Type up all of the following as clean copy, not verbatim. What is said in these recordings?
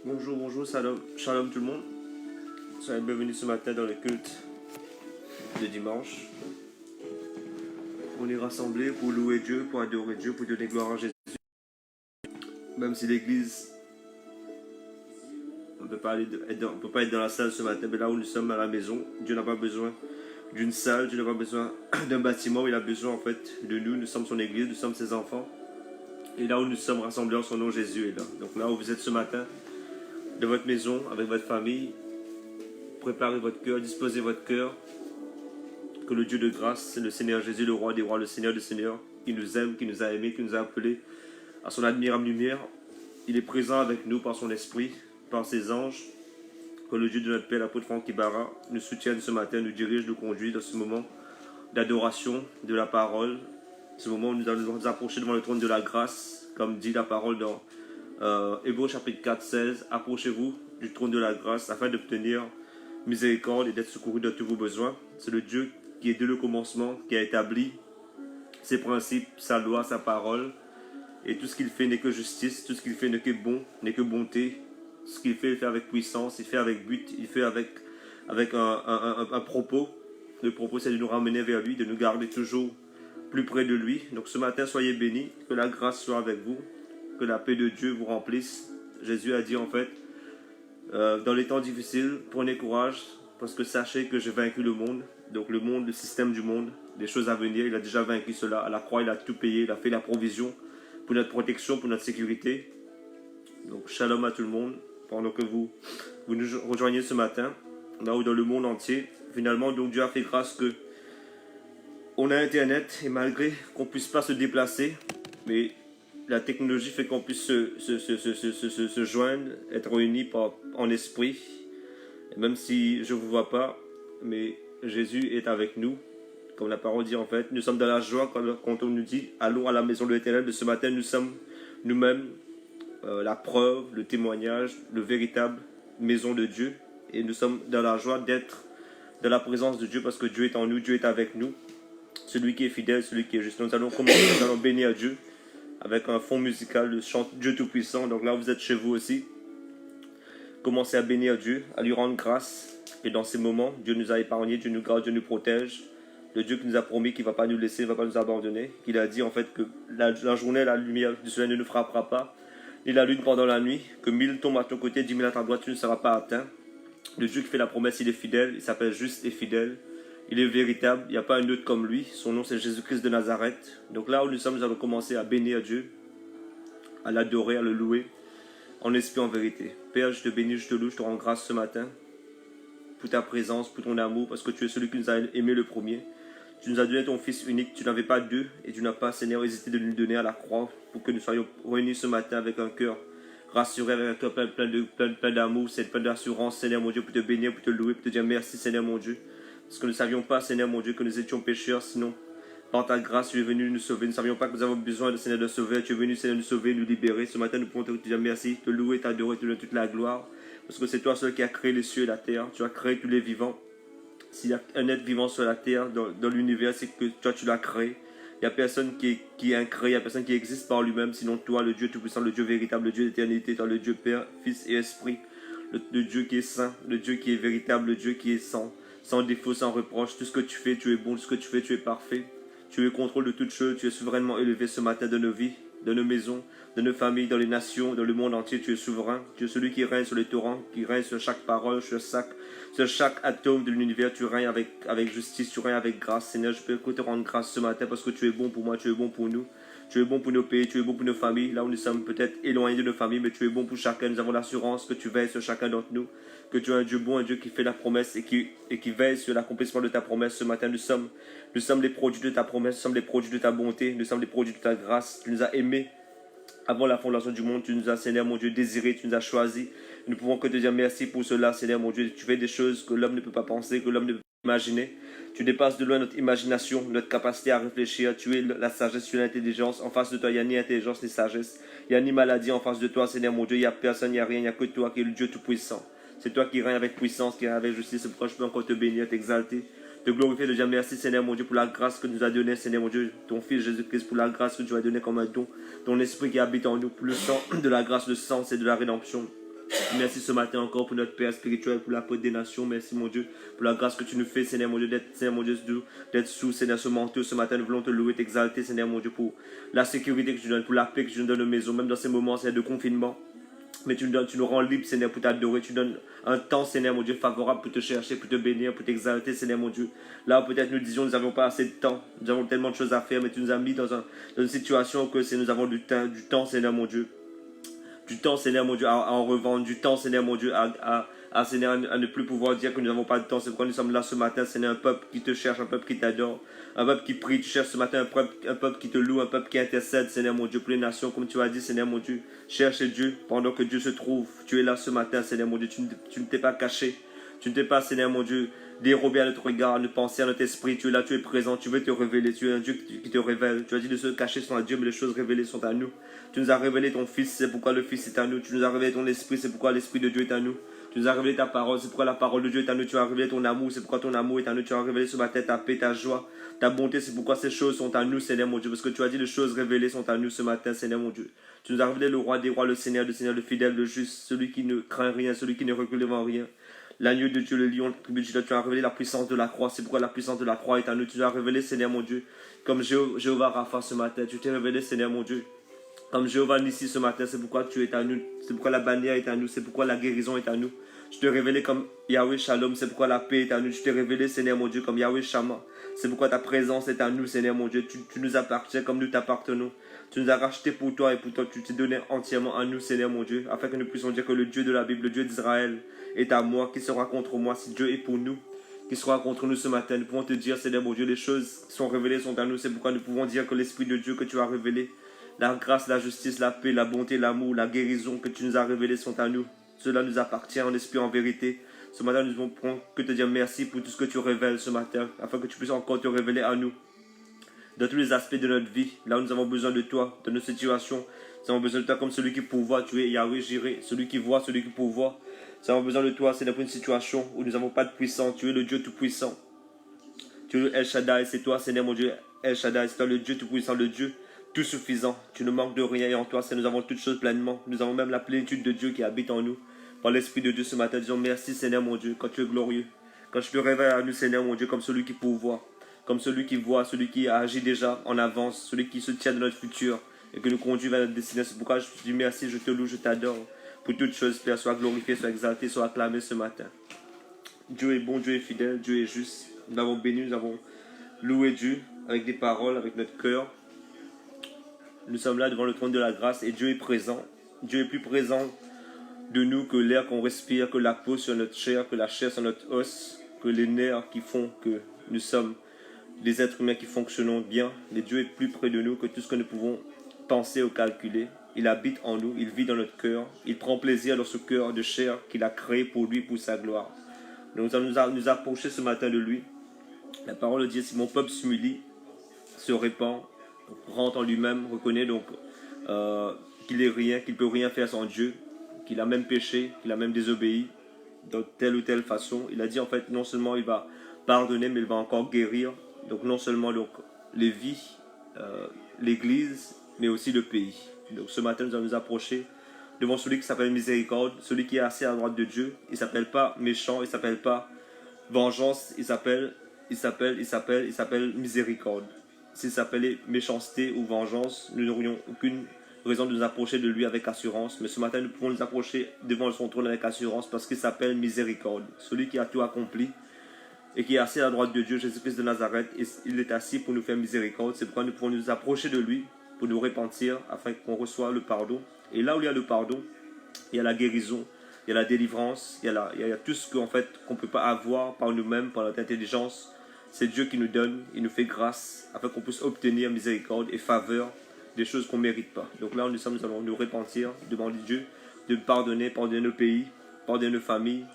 Bonjour, bonjour, shalom, shalom tout le monde. Soyez bienvenus ce matin dans le culte de dimanche. On est rassemblés pour louer Dieu, pour adorer Dieu, pour donner gloire à Jésus. Même si l'église, on ne peut pas être dans la salle ce matin, mais là où nous sommes à la maison, Dieu n'a pas besoin d'une salle, Dieu n'a pas besoin d'un bâtiment, il a besoin en fait de nous. Nous sommes son église, nous sommes ses enfants. Et là où nous sommes rassemblés en son nom, Jésus est là. Donc là où vous êtes ce matin, de votre maison, avec votre famille, préparez votre cœur, disposez votre cœur. Que le Dieu de grâce, le Seigneur Jésus, le roi des rois, le Seigneur des seigneurs, qui nous aime, qui nous a aimés, qui nous a appelés à son admirable lumière, il est présent avec nous par son esprit, par ses anges. Que le Dieu de notre Père, l'apôtre Franck Ibarra, nous soutienne ce matin, nous dirige, nous conduit dans ce moment d'adoration de la parole, ce moment où nous allons nous approcher devant le trône de la grâce, comme dit la parole dans Hébreux chapitre 4, 16. Approchez-vous du trône de la grâce afin d'obtenir miséricorde et d'être secouru de tous vos besoins. C'est le Dieu qui est dès le commencement, qui a établi ses principes, sa loi, sa parole. Et tout ce qu'il fait n'est que justice, tout ce qu'il fait n'est que bon, n'est que bonté. Ce qu'il fait, il fait avec puissance, il fait avec but, il fait avec un propos. Le propos, c'est de nous ramener vers lui, de nous garder toujours plus près de lui. Donc ce matin, soyez bénis, que la grâce soit avec vous, que la paix de Dieu vous remplisse. Jésus a dit en fait, dans les temps difficiles, prenez courage, parce que sachez que j'ai vaincu le monde. Donc le monde, le système du monde, les choses à venir, il a déjà vaincu cela. À la croix, il a tout payé, il a fait la provision pour notre protection, pour notre sécurité. Donc shalom à tout le monde, pendant que vous nous rejoignez ce matin, là où dans le monde entier, finalement, donc Dieu a fait grâce que on a Internet, et malgré qu'on ne puisse pas se déplacer, mais la technologie fait qu'on puisse se joindre, être réunis en esprit. Et même si je ne vous vois pas, mais Jésus est avec nous. Comme la parole dit en fait, nous sommes dans la joie quand on nous dit allons à la maison de l'Éternel. De ce matin, nous sommes nous-mêmes la preuve, le témoignage, le véritable maison de Dieu. Et nous sommes dans la joie d'être dans la présence de Dieu parce que Dieu est en nous, Dieu est avec nous. Celui qui est fidèle, celui qui est juste. Nous allons commencer, nous allons bénir Dieu avec un fond musical de chant Dieu Tout-Puissant. Donc là, vous êtes chez vous aussi. Commencez à bénir Dieu, à lui rendre grâce. Et dans ces moments, Dieu nous a épargnés, Dieu nous garde, Dieu nous protège. Le Dieu qui nous a promis qu'il ne va pas nous laisser, il ne va pas nous abandonner. Qu'il a dit en fait que la journée, la lumière du soleil ne nous frappera pas, ni la lune pendant la nuit. Que 1000 tombent à ton côté, 10 000 à ta droite, tu ne seras pas atteint. Le Dieu qui fait la promesse, il est fidèle, il s'appelle juste et fidèle. Il est véritable, il n'y a pas un autre comme lui. Son nom c'est Jésus-Christ de Nazareth. Donc là où nous sommes, nous allons commencer à bénir Dieu, à l'adorer, à le louer, en esprit, en vérité. Père, je te bénis, je te loue, je te rends grâce ce matin pour ta présence, pour ton amour, parce que tu es celui qui nous a aimé le premier. Tu nous as donné ton Fils unique, tu n'avais pas deux, et tu n'as pas, Seigneur, hésité de nous donner à la croix pour que nous soyons réunis ce matin avec un cœur rassuré, avec un cœur plein d'amour, plein d'assurance, Seigneur mon Dieu, pour te bénir, pour te louer, pour te dire merci, Seigneur mon Dieu. Parce que nous ne savions pas, Seigneur mon Dieu, que nous étions pécheurs, sinon, par ta grâce, tu es venu nous sauver. Nous ne savions pas que nous avons besoin de Seigneur de sauver. Tu es venu, Seigneur, nous sauver, nous libérer. Ce matin, nous pouvons te dire merci, te louer, t'adorer, te donner toute la gloire. Parce que c'est toi seul qui as créé les cieux et la terre. Tu as créé tous les vivants. S'il y a un être vivant sur la terre, dans l'univers, c'est que toi, tu l'as créé. Il n'y a personne qui est incréé, il n'y a personne qui existe par lui-même, sinon toi, le Dieu Tout-Puissant, le Dieu véritable, le Dieu d'éternité, toi, le Dieu Père, Fils et Esprit, le Dieu qui est saint, le Dieu qui est véritable, le Dieu qui est sans défaut, sans reproche. Tout ce que tu fais, tu es bon, tout ce que tu fais, tu es parfait. Tu es au contrôle de toutes choses, tu es souverainement élevé ce matin de nos vies, de nos maisons, de nos familles, dans les nations, dans le monde entier. Tu es souverain, tu es celui qui règne sur les torrents, qui règne sur chaque parole, sur chaque atome de l'univers. Tu règnes avec justice, tu règnes avec grâce. Seigneur, je peux que te rendre grâce ce matin parce que tu es bon pour moi, tu es bon pour nous. Tu es bon pour nos pays, tu es bon pour nos familles. Là où nous sommes peut-être éloignés de nos familles, mais tu es bon pour chacun. Nous avons l'assurance que tu veilles sur chacun d'entre nous. Que tu es un Dieu bon, un Dieu qui fait la promesse et qui veille sur l'accomplissement de ta promesse. Ce matin, nous sommes les produits de ta promesse, nous sommes les produits de ta bonté, nous sommes les produits de ta grâce. Tu nous as aimés avant la fondation du monde, tu nous as, Seigneur mon Dieu, désirés, tu nous as choisis. Nous ne pouvons que te dire merci pour cela, Seigneur mon Dieu. Tu fais des choses que l'homme ne peut pas penser, que l'homme ne peut pas imaginer. Tu dépasses de loin notre imagination, notre capacité à réfléchir. Tu es la sagesse, tu es l'intelligence. En face de toi, il n'y a ni intelligence ni sagesse. Il n'y a ni maladie en face de toi, Seigneur mon Dieu. Il n'y a personne, il n'y a rien, il n'y a que toi qui es le Dieu Tout-Puissant. C'est toi qui règnes avec puissance, qui règnes avec justice. C'est pourquoi je peux encore te bénir, t'exalter, te glorifier, te dire merci, Seigneur mon Dieu, pour la grâce que tu nous as donnée, Seigneur mon Dieu, ton Fils Jésus-Christ, pour la grâce que tu as donnée comme un don, ton esprit qui habite en nous, pour le sang de la grâce, le sang, c'est de la rédemption. Merci ce matin encore pour notre Père spirituel, pour l'apôtre des nations. Merci mon Dieu, pour la grâce que tu nous fais, Seigneur mon Dieu, d'être sous, Seigneur, ce manteau. Ce matin, nous voulons te louer, t'exalter, Seigneur mon Dieu, pour la sécurité que tu donnes, pour la paix que tu nous donnes aux maisons, même dans ces moments, Seigneur, de confinement. Mais tu nous rends libres, Seigneur, pour t'adorer. Tu donnes un temps, Seigneur, mon Dieu, favorable pour te chercher, pour te bénir, pour t'exalter, Seigneur, mon Dieu. Là, peut-être nous disions, nous n'avons pas assez de temps. Nous avons tellement de choses à faire, mais tu nous as mis dans une situation que nous avons du temps, Seigneur, mon Dieu. Du temps, Seigneur, mon Dieu, à en revendre. Du temps, Seigneur, mon Dieu, Seigneur, à ne plus pouvoir dire que nous n'avons pas de temps. C'est pourquoi nous sommes là ce matin, Seigneur, un peuple qui te cherche, un peuple qui t'adore, un peuple qui prie. Tu cherches ce matin un peuple qui te loue, un peuple qui intercède, Seigneur, mon Dieu, pour les nations, comme tu as dit, Seigneur, mon Dieu. Cherche Dieu pendant que Dieu se trouve. Tu es là ce matin, Seigneur, mon Dieu. Tu ne t'es pas caché. Tu ne t'es pas, Seigneur, mon Dieu, dérobé à notre regard, à notre pensée, à notre esprit. Tu es là, tu es présent, tu veux te révéler. Tu es un Dieu qui te révèle. Tu as dit de se cacher sont à Dieu, mais les choses révélées sont à nous. Tu nous as révélé ton Fils, c'est pourquoi le Fils est à nous. Tu nous as révélé ton Esprit, c'est pourquoi l'Esprit de Dieu est à nous. Tu nous as révélé ta parole, c'est pourquoi la parole de Dieu est à nous. Tu as révélé ton amour, c'est pourquoi ton amour est à nous. Tu as révélé sur ma tête ta paix, ta joie, ta bonté, c'est pourquoi ces choses sont à nous, Seigneur mon Dieu. Parce que tu as dit les choses révélées sont à nous ce matin, Seigneur mon Dieu. Tu nous as révélé le roi des rois, le Seigneur, le fidèle, le juste, celui qui ne craint rien, celui qui ne recule devant rien. L'agneau de Dieu, le lion, tu as révélé la puissance de la croix. C'est pourquoi la puissance de la croix est à nous. Tu as révélé, Seigneur mon Dieu, comme Jéhovah Rapha ce matin. Tu t'es révélé, Seigneur mon Dieu, comme Jéhovah Nissi ce matin. C'est pourquoi tu es à nous. C'est pourquoi la bannière est à nous. C'est pourquoi la guérison est à nous. Tu t'es révélé comme Yahweh Shalom. C'est pourquoi la paix est à nous. Tu t'es révélé, Seigneur mon Dieu, comme Yahweh Shammah. C'est pourquoi ta présence est à nous, Seigneur mon Dieu. Tu nous appartiens comme nous t'appartenons. Tu nous as rachetés pour toi et pour toi, tu t'es donné entièrement à nous, Seigneur mon Dieu, afin que nous puissions dire que le Dieu de la Bible, le Dieu d'Israël, est à moi, qui sera contre moi. Si Dieu est pour nous, qui sera contre nous ce matin, nous pouvons te dire, Seigneur mon Dieu, les choses qui sont révélées sont à nous. C'est pourquoi nous pouvons dire que l'Esprit de Dieu que tu as révélé, la grâce, la justice, la paix, la bonté, l'amour, la guérison que tu nous as révélées sont à nous. Cela nous appartient en esprit, en vérité. Ce matin, nous ne pouvons que te dire merci pour tout ce que tu révèles ce matin, afin que tu puisses encore te révéler à nous. Dans tous les aspects de notre vie, là où nous avons besoin de toi, dans nos situations, nous avons besoin de toi comme celui qui pourvoit. Tu es Yahweh Jireh, celui qui voit, celui qui pourvoit. Nous avons besoin de toi, c'est dans une situation où nous n'avons pas de puissance. Tu es le Dieu Tout-Puissant. Tu es le El Shaddai, c'est toi, Seigneur mon Dieu, El Shaddai, c'est toi le Dieu Tout-Puissant, le Dieu Tout-Suffisant. Tu ne manques de rien et en toi, nous avons toutes choses pleinement. Nous avons même la plénitude de Dieu qui habite en nous. Par l'Esprit de Dieu ce matin, disons merci Seigneur mon Dieu, quand tu es glorieux. Quand je te révèle à nous, Seigneur mon Dieu, comme celui qui pourvoit, comme celui qui voit, celui qui agit déjà en avance, celui qui se tient de notre futur et que nous conduit vers notre destinée. C'est pourquoi je te dis merci, je te loue, je t'adore. Pour toutes choses, Père, sois glorifié, sois exalté, sois acclamé ce matin. Dieu est bon, Dieu est fidèle, Dieu est juste. Nous l'avons béni, nous avons loué Dieu avec des paroles, avec notre cœur. Nous sommes là devant le trône de la grâce et Dieu est présent. Dieu est plus présent de nous que l'air qu'on respire, que la peau sur notre chair, que la chair sur notre os, que les nerfs qui font que nous sommes des êtres humains qui fonctionnons bien. Mais Dieu est plus près de nous que tout ce que nous pouvons penser ou calculer. Il habite en nous, il vit dans notre cœur. Il prend plaisir dans ce cœur de chair qu'il a créé pour lui, pour sa gloire. Donc nous allons nous approcher ce matin de lui. La parole dit, si mon peuple s'humilie, se répand, rentre en lui-même, reconnaît donc qu'il est rien, qu'il ne peut rien faire sans Dieu, qu'il a même péché, qu'il a même désobéi de telle ou telle façon. Il a dit en fait, non seulement il va pardonner, mais il va encore guérir. Donc non seulement donc, les vies, l'église, mais aussi le pays. Donc ce matin, nous allons nous approcher devant celui qui s'appelle Miséricorde, celui qui est assis à la droite de Dieu. Il ne s'appelle pas méchant, il ne s'appelle pas vengeance, il s'appelle Miséricorde. S'il s'appelait méchanceté ou vengeance, nous n'aurions aucune raison de nous approcher de lui avec assurance. Mais ce matin, nous pouvons nous approcher devant son trône avec assurance parce qu'il s'appelle Miséricorde, celui qui a tout accompli et qui est assis à la droite de Dieu, Jésus-Christ de Nazareth. Et il est assis pour nous faire miséricorde. C'est pourquoi nous pouvons nous approcher de lui pour nous repentir afin qu'on reçoive le pardon. Et là où il y a le pardon, il y a la guérison, il y a la délivrance, il y a tout ce qu'on ne peut pas avoir par nous-mêmes, par notre intelligence. C'est Dieu qui nous donne, il nous fait grâce afin qu'on puisse obtenir miséricorde et faveur des choses qu'on ne mérite pas. Donc là, nous allons nous repentir, demander à Dieu de pardonner nos pays, pardonner nos familles.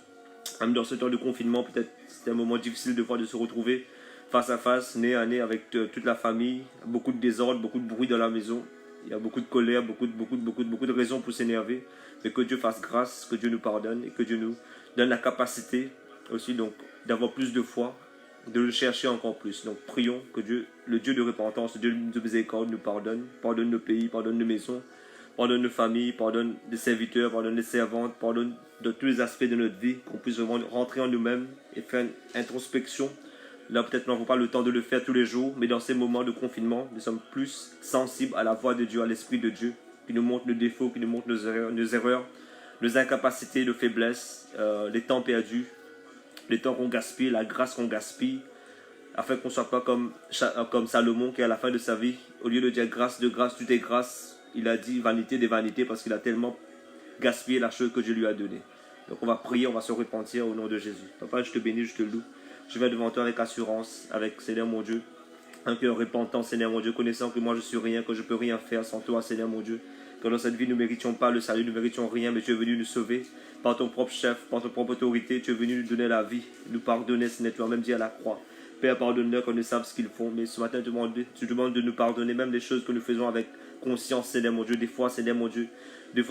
Même dans ce temps de confinement, peut-être c'était un moment difficile de se retrouver face à face, nez à nez avec toute la famille. Beaucoup de désordre, beaucoup de bruit dans la maison. Il y a beaucoup de colère, beaucoup de raisons pour s'énerver. Mais que Dieu fasse grâce, que Dieu nous pardonne et que Dieu nous donne la capacité aussi donc d'avoir plus de foi, de le chercher encore plus. Donc prions que Dieu, le Dieu de repentance, le Dieu de miséricorde nous pardonne nos pays, pardonne nos maisons, Pardonne nos familles, pardonne les serviteurs, pardonne les servantes, pardonne de tous les aspects de notre vie, qu'on puisse vraiment rentrer en nous-mêmes et faire une introspection. Là, peut-être n'avons pas le temps de le faire tous les jours, mais dans ces moments de confinement, nous sommes plus sensibles à la voix de Dieu, à l'Esprit de Dieu, qui nous montre nos défauts, qui nous montre nos erreurs, nos incapacités, nos faiblesses, les temps perdus, les temps qu'on gaspille, la grâce qu'on gaspille, afin qu'on ne soit pas comme Salomon qui à la fin de sa vie, au lieu de dire grâce de grâce, tout est grâce, il a dit vanité des vanités parce qu'il a tellement gaspillé la chose que Dieu lui a donnée. Donc on va prier, on va se repentir au nom de Jésus. Papa, je te bénis, je te loue. Je vais devant toi avec assurance, avec Seigneur mon Dieu, un cœur repentant, Seigneur mon Dieu, connaissant que moi je suis rien, que je ne peux rien faire sans toi, Seigneur mon Dieu. Que dans cette vie nous ne méritions pas le salut, nous ne méritions rien, mais tu es venu nous sauver par ton propre chef, par ton propre autorité. Tu es venu nous donner la vie, nous pardonner, Seigneur, tu as même dit à la croix. Père, pardonne-leur qu'on ne savent ce qu'ils font. Mais ce matin, tu demandes de nous pardonner même les choses que nous faisons avec conscience, Seigneur mon Dieu. Des fois, Seigneur mon Dieu,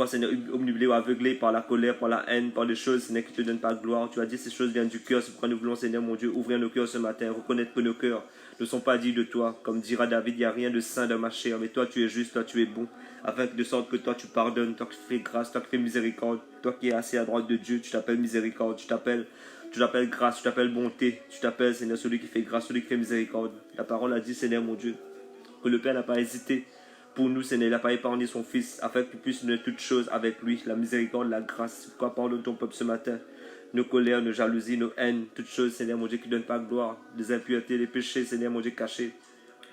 Seigneur, omnubilés ou aveuglés par la colère, par la haine, par des choses, Seigneur, qui ne te donnent pas de gloire. Tu as dit ces choses viennent du cœur. C'est pourquoi nous voulons, Seigneur mon Dieu, ouvrir nos cœurs ce matin, reconnaître que nos cœurs ne sont pas dignes de toi. Comme dira David, il n'y a rien de saint dans ma chair. Mais toi, tu es juste, toi, tu es bon. Afin de sorte que toi, tu pardonnes, toi qui fais grâce, toi qui fais miséricorde. Toi qui es assis à droite de Dieu, tu t'appelles miséricorde, tu t'appelles grâce, tu t'appelles bonté, tu t'appelles, Seigneur, celui qui fait grâce, celui qui fait miséricorde. La parole a dit, Seigneur mon Dieu, que le Père n'a pas hésité pour nous, Seigneur, il n'a pas épargné son Fils, afin qu'il puisse nous donner toutes choses avec lui, la miséricorde, la grâce. Pourquoi pardonne ton peuple ce matin? Nos colères, nos jalousies, nos haines, toutes choses, Seigneur mon Dieu, qui ne donnent pas gloire, les impuretés, les péchés, Seigneur mon Dieu, cachés.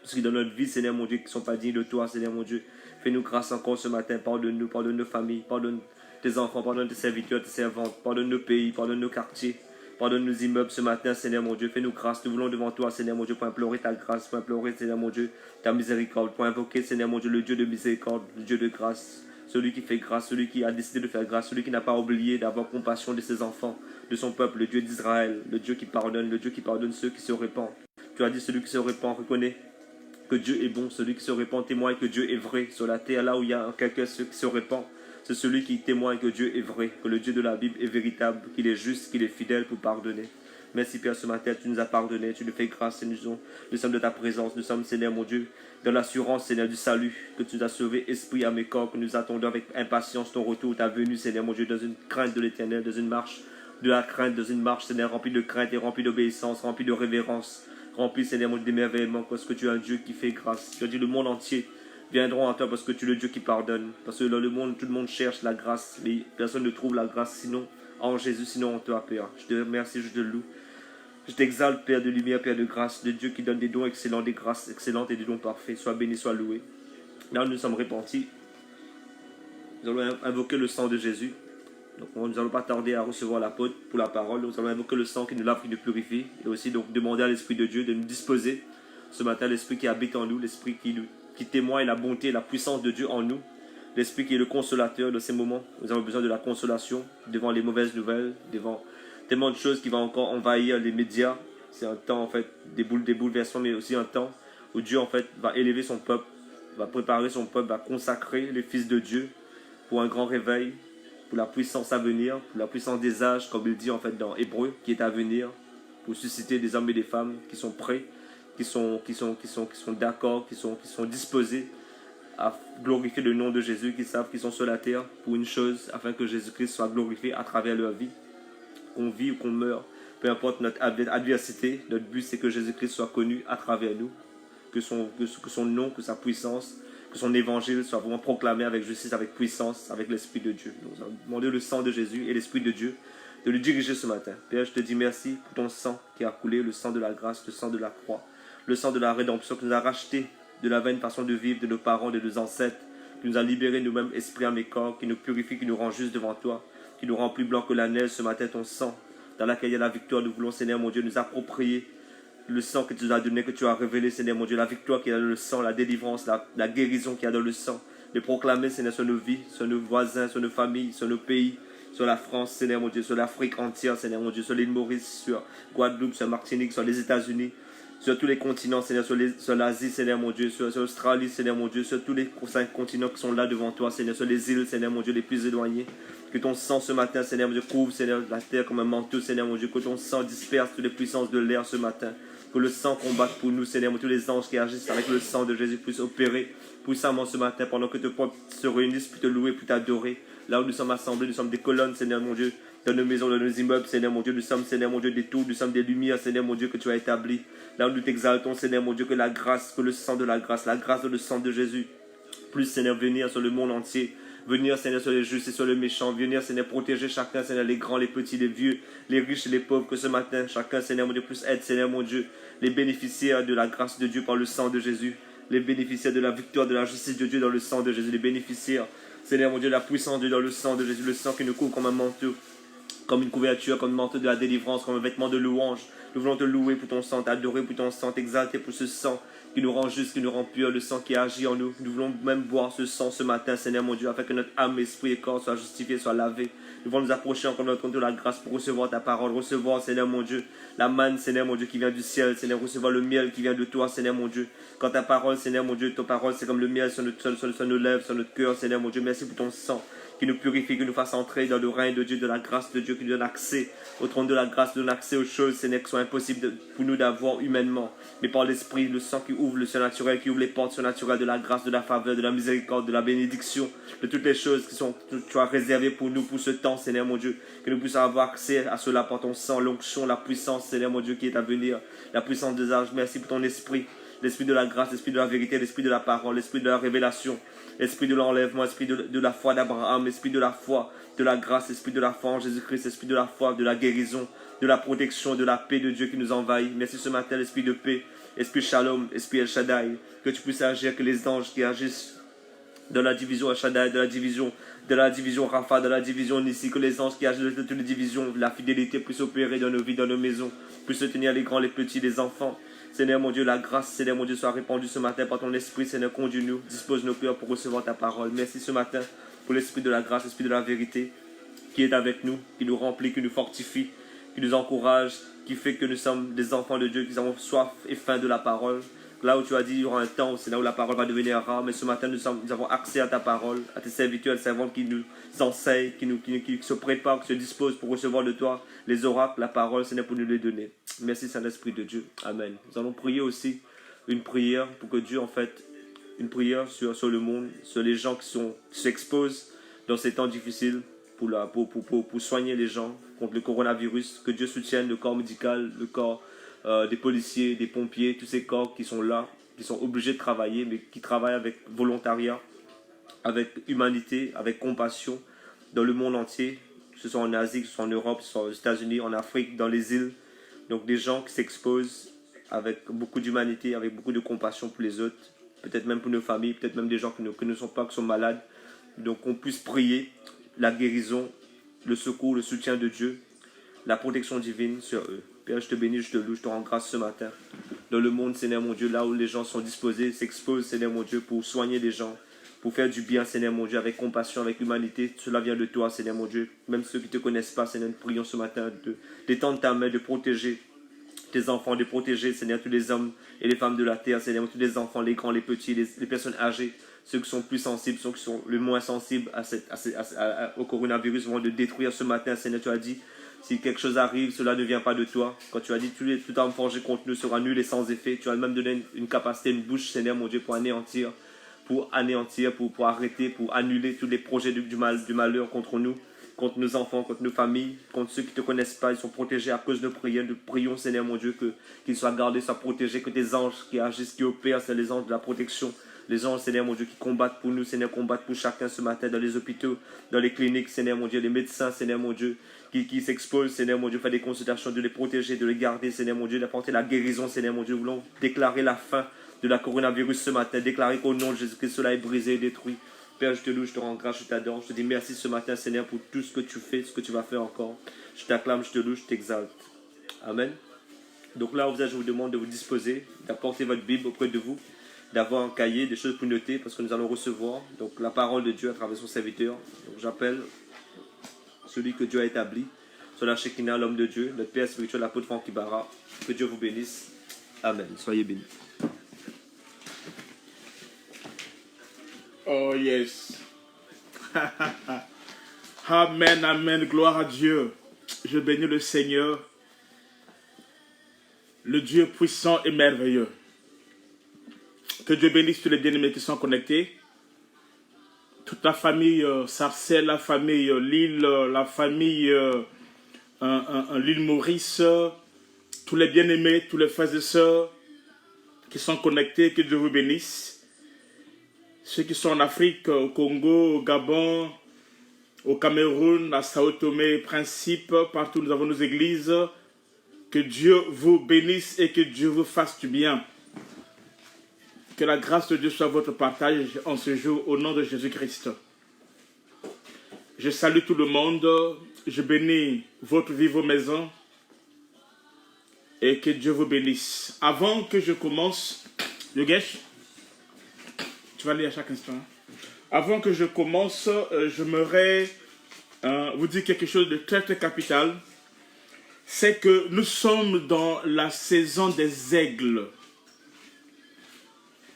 Parce que dans notre vie, Seigneur mon Dieu, qui ne sont pas dignes de toi, Seigneur mon Dieu. Fais-nous grâce encore ce matin, pardonne-nous, pardonne nos familles, pardonne tes enfants, pardonne tes serviteurs, tes servantes, pardonne nos pays, pardonne nos quartiers. Pardonne nos immeubles ce matin, Seigneur mon Dieu. Fais-nous grâce. Nous voulons devant toi, Seigneur mon Dieu, pour implorer ta grâce, pour implorer, Seigneur mon Dieu, ta miséricorde, pour invoquer, Seigneur mon Dieu, le Dieu de miséricorde, le Dieu de grâce, celui qui fait grâce, celui qui a décidé de faire grâce, celui qui n'a pas oublié d'avoir compassion de ses enfants, de son peuple, le Dieu d'Israël, le Dieu qui pardonne ceux qui se répandent. Tu as dit, celui qui se répand reconnaît que Dieu est bon, celui qui se répand témoigne que Dieu est vrai. Sur la terre, là où il y a quelqu'un qui se répand, c'est celui qui témoigne que Dieu est vrai, que le Dieu de la Bible est véritable, qu'il est juste, qu'il est fidèle pour pardonner. Merci Père, ce matin, tu nous as pardonné, tu nous fais grâce, et nous sommes de ta présence, nous sommes, Seigneur mon Dieu, dans l'assurance, Seigneur, du salut, que tu nous as sauvé, esprit, âme et corps, que nous attendons avec impatience ton retour, ta venue, Seigneur mon Dieu, dans une crainte de l'éternel, dans une marche de la crainte, dans une marche, Seigneur, remplie de crainte et remplie d'obéissance, remplie de révérence, remplie, Seigneur mon Dieu, d'émerveillement, parce que tu es un Dieu qui fait grâce. Tu as dit le monde entier viendront à toi parce que tu es le Dieu qui pardonne. Parce que dans le monde, tout le monde cherche la grâce, mais personne ne trouve la grâce sinon en Jésus, sinon en toi, Père. Je te remercie, je te loue. Je t'exalte, Père de lumière, Père de grâce, de Dieu qui donne des dons excellents, des grâces excellentes et des dons parfaits. Sois béni, sois loué. Là où nous sommes repentis, nous allons invoquer le sang de Jésus. Donc nous n'allons pas tarder à recevoir l'apôtre pour la parole. Nous allons invoquer le sang qui nous lave, qui nous purifie. Et aussi donc demander à l'Esprit de Dieu de nous disposer ce matin, l'Esprit qui habite en nous, l'Esprit qui témoigne la bonté et la puissance de Dieu en nous. L'Esprit qui est le consolateur de ces moments. Nous avons besoin de la consolation devant les mauvaises nouvelles, devant tellement de choses qui vont encore envahir les médias. C'est un temps en fait des bouleversements, mais aussi un temps où Dieu en fait va élever son peuple, va préparer son peuple, va consacrer les fils de Dieu pour un grand réveil, pour la puissance à venir, pour la puissance des âges, comme il dit en fait dans Hébreu, qui est à venir, pour susciter des hommes et des femmes qui sont prêts, qui sont d'accord, qui sont disposés à glorifier le nom de Jésus, qui savent qu'ils sont sur la terre pour une chose, afin que Jésus-Christ soit glorifié à travers leur vie. Qu'on vit ou qu'on meurt, peu importe notre adversité, notre but c'est que Jésus-Christ soit connu à travers nous, que son nom, que sa puissance, que son évangile soit vraiment proclamé avec justice, avec puissance, avec l'Esprit de Dieu. Nous allons demander le sang de Jésus et l'Esprit de Dieu de le diriger ce matin. Père, je te dis merci pour ton sang qui a coulé, le sang de la grâce, le sang de la croix, le sang de la rédemption qui nous a racheté de la vaine façon de vivre de nos parents, de nos ancêtres, qui nous a libérés nous-mêmes, esprit, âme et corps, qui nous purifie, qui nous rend juste devant toi, qui nous rend plus blanc que la neige ce matin, ton sang, dans laquelle il y a la victoire. Nous voulons, Seigneur mon Dieu, nous approprier le sang que tu nous as donné, que tu as révélé, Seigneur mon Dieu, la victoire qu'il y a dans le sang, la délivrance, la guérison qu'il y a dans le sang, de proclamer, Seigneur, sur nos vies, sur nos voisins, sur nos familles, sur nos pays, sur la France, Seigneur mon Dieu, sur l'Afrique entière, Seigneur mon Dieu, sur l'île Maurice, sur Guadeloupe, sur Martinique, sur les États-Unis, sur tous les continents, Seigneur, sur l'Asie, Seigneur mon Dieu, sur l'Australie, Seigneur mon Dieu, sur tous les 5 continents qui sont là devant toi, Seigneur, sur les îles, Seigneur mon Dieu, les plus éloignées. Que ton sang ce matin, Seigneur mon Dieu, couvre, Seigneur, la terre comme un manteau, Seigneur mon Dieu, que ton sang disperse toutes les puissances de l'air ce matin. Que le sang combatte pour nous, Seigneur, tous les anges qui agissent avec le sang de Jésus puissent opérer puissamment ce matin pendant que tes peuples se réunissent pour te louer, pour t'adorer. Là où nous sommes assemblés, nous sommes des colonnes, Seigneur mon Dieu, dans nos maisons, dans nos immeubles, Seigneur mon Dieu, nous sommes, Seigneur mon Dieu, des tours, nous sommes des lumières, Seigneur mon Dieu, que tu as établi. Là où nous t'exaltons, Seigneur mon Dieu, que la grâce, que le sang de la grâce de le sang de Jésus, plus, Seigneur, venir sur le monde entier. Venir, Seigneur, sur les justes et sur les méchants. Venir, Seigneur, protéger chacun, Seigneur, les grands, les petits, les vieux, les riches et les pauvres. Que ce matin, chacun, Seigneur, mon Dieu, puisse être, Seigneur, mon Dieu, les bénéficiaires de la grâce de Dieu par le sang de Jésus. Les bénéficiaires de la victoire, de la justice de Dieu dans le sang de Jésus. Les bénéficiaires, Seigneur, mon Dieu, de la puissance de Dieu dans le sang de Jésus. Le sang qui nous couvre comme un manteau, comme une couverture, comme un manteau de la délivrance, comme un vêtement de louange. Nous voulons te louer pour ton sang, t'adorer pour ton sang, t'exalter pour ce sang qui nous rend juste, qui nous rend pur, le sang qui agit en nous. Nous voulons même boire ce sang ce matin, Seigneur mon Dieu, afin que notre âme, esprit et corps soient justifiés, soient lavés. Nous voulons nous approcher encore de notre compte de la grâce pour recevoir ta parole, recevoir, Seigneur mon Dieu, la manne, Seigneur mon Dieu, qui vient du ciel, Seigneur, recevoir le miel qui vient de toi, Seigneur mon Dieu. Quand ta parole, Seigneur mon Dieu, ta parole, c'est comme le miel sur nos lèvres, sur notre cœur, Seigneur mon Dieu. Merci pour ton sang qui nous purifie, qui nous fasse entrer dans le règne de Dieu, de la grâce de Dieu, qui nous donne accès au trône de la grâce, nous donne accès aux choses, Seigneur, qui sont impossibles pour nous d'avoir humainement. Mais par l'Esprit, le sang qui ouvre le surnaturel, qui ouvre les portes surnaturelles de la grâce, de la faveur, de la miséricorde, de la bénédiction, de toutes les choses que tu as réservées pour nous, pour ce temps, Seigneur mon Dieu, que nous puissions avoir accès à cela par ton sang, l'onction, la puissance, Seigneur mon Dieu, qui est à venir, la puissance des âges. Merci pour ton esprit. L'esprit de la grâce, l'esprit de la vérité, l'esprit de la parole, l'esprit de la révélation, l'esprit de l'enlèvement, l'esprit de la foi d'Abraham, l'esprit de la foi, de la grâce, l'esprit de la foi en Jésus-Christ, l'esprit de la foi, de la guérison, de la protection, de la paix de Dieu qui nous envahit. Merci ce matin, l'esprit de paix, esprit Shalom, esprit El Shaddai, que tu puisses agir, que les anges qui agissent de la division El Shaddai, de la division Rapha, de la division Nissi, que les anges qui agissent de toutes les divisions, la fidélité puisse opérer dans nos vies, dans nos maisons, puisse soutenir les grands, les petits, les enfants. Seigneur mon Dieu, la grâce, Seigneur mon Dieu, soit répandue ce matin par ton esprit. Seigneur, conduis-nous, dispose nos cœurs pour recevoir ta parole. Merci ce matin pour l'esprit de la grâce, l'esprit de la vérité qui est avec nous, qui nous remplit, qui nous fortifie, qui nous encourage, qui fait que nous sommes des enfants de Dieu, qui avons soif et faim de la parole. Là où tu as dit, il y aura un temps, c'est là où la parole va devenir rare. Mais ce matin, nous avons accès à ta parole, à tes serviteurs, servantes qui nous enseignent, qui se préparent, qui se disposent pour recevoir de toi les oracles, la parole, Seigneur, pour nous les donner. Merci, Saint-Esprit de Dieu. Amen. Nous allons prier aussi une prière pour que Dieu, en fait, une prière sur le monde, sur les gens qui s'exposent dans ces temps difficiles pour soigner les gens contre le coronavirus. Que Dieu soutienne le corps médical, le corps des policiers, des pompiers, tous ces corps qui sont là, qui sont obligés de travailler, mais qui travaillent avec volontariat, avec humanité, avec compassion, dans le monde entier, que ce soit en Asie, que ce soit en Europe, que ce soit aux États-Unis, en Afrique, dans les îles. Donc des gens qui s'exposent avec beaucoup d'humanité, avec beaucoup de compassion pour les autres, peut-être même pour nos familles, peut-être même des gens qui ne sont pas, qui sont malades. Donc qu'on puisse prier la guérison, le secours, le soutien de Dieu, la protection divine sur eux. Père, je te bénis, je te loue, je te rends grâce ce matin. Dans le monde, Seigneur mon Dieu, là où les gens sont disposés, s'exposent, Seigneur mon Dieu, pour soigner les gens, pour faire du bien, Seigneur mon Dieu, avec compassion, avec humanité. Cela vient de toi, Seigneur mon Dieu. Même ceux qui ne te connaissent pas, Seigneur, nous prions ce matin d'étendre ta main, de protéger tes enfants, de protéger, Seigneur, tous les hommes et les femmes de la terre, Seigneur, tous les enfants, les grands, les petits, les personnes âgées, ceux qui sont plus sensibles, ceux qui sont le moins sensibles au coronavirus, vont de détruire ce matin, Seigneur, tu as dit. Si quelque chose arrive, cela ne vient pas de toi. Quand tu as dit toute arme forgée contre nous sera nulle et sans effet, tu as même donné une capacité, une bouche, Seigneur mon Dieu, pour anéantir, pour arrêter, pour annuler tous les projets du malheur contre nous, contre nos enfants, contre nos familles, contre ceux qui ne te connaissent pas. Ils sont protégés à cause de nos prières. Nous prions, Seigneur mon Dieu, qu'ils soient gardés, soient protégés, que tes anges qui agissent, qui opèrent, c'est les anges de la protection. Les anges, Seigneur mon Dieu, qui combattent pour nous, Seigneur, combattent pour chacun ce matin dans les hôpitaux, dans les cliniques, Seigneur mon Dieu, les médecins, Seigneur mon Dieu, qui s'exposent, Seigneur mon Dieu, faire des consultations, de les protéger, de les garder, Seigneur mon Dieu, d'apporter la guérison, Seigneur mon Dieu. Nous voulons déclarer la fin de la coronavirus ce matin, déclarer qu'au nom de Jésus-Christ, cela est brisé et détruit. Père, je te loue, je te rends grâce, je t'adore. Je te dis merci ce matin, Seigneur, pour tout ce que tu fais, ce que tu vas faire encore. Je t'acclame, je te loue, je t'exalte. Amen. Donc là, je vous demande de vous disposer, d'apporter votre Bible auprès de vous, d'avoir un cahier, des choses pour noter, parce que nous allons recevoir donc la parole de Dieu à travers son serviteur. Donc j'appelle celui que Dieu a établi, sur la Shekinah, l'homme de Dieu, notre Père spirituel, l'apôtre Franck Ibarra. Que Dieu vous bénisse. Amen. Soyez bénis. Oh yes. Amen, amen, gloire à Dieu. Je bénis le Seigneur. le Dieu puissant et merveilleux. Que Dieu bénisse tous les bien-aimés qui sont connectés. Toute la famille Sarcelles, la famille Lille, la famille l'île Maurice, tous les bien-aimés, tous les frères et sœurs qui sont connectés, que Dieu vous bénisse. Ceux qui sont en Afrique, au Congo, au Gabon, au Cameroun, à Sao Tomé, Principe, partout où nous avons nos églises, que Dieu vous bénisse et que Dieu vous fasse du bien. Que la grâce de Dieu soit votre partage en ce jour au nom de Jésus-Christ. Je salue tout le monde, je bénis votre vie, vos maisons et que Dieu vous bénisse. Avant que je commence, Yogesh, tu vas lire à chaque instant. Avant que je commence, j'aimerais vous dire quelque chose de très très capital. C'est que nous sommes dans la saison des aigles.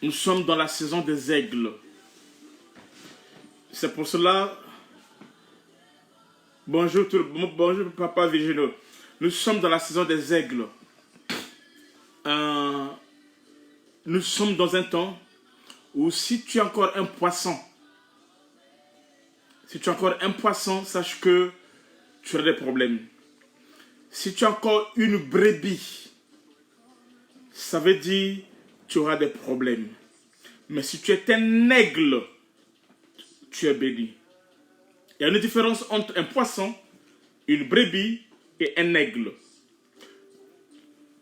Nous sommes dans la saison des aigles. C'est pour cela, bonjour papa Vigino. Nous sommes dans la saison des aigles. Nous sommes dans un temps où si tu es encore un poisson, sache que tu as des problèmes. Si tu as encore une brebis, ça veut dire tu auras des problèmes. Mais si tu es un aigle, tu es béni. Il y a une différence entre un poisson, une brebis et un aigle.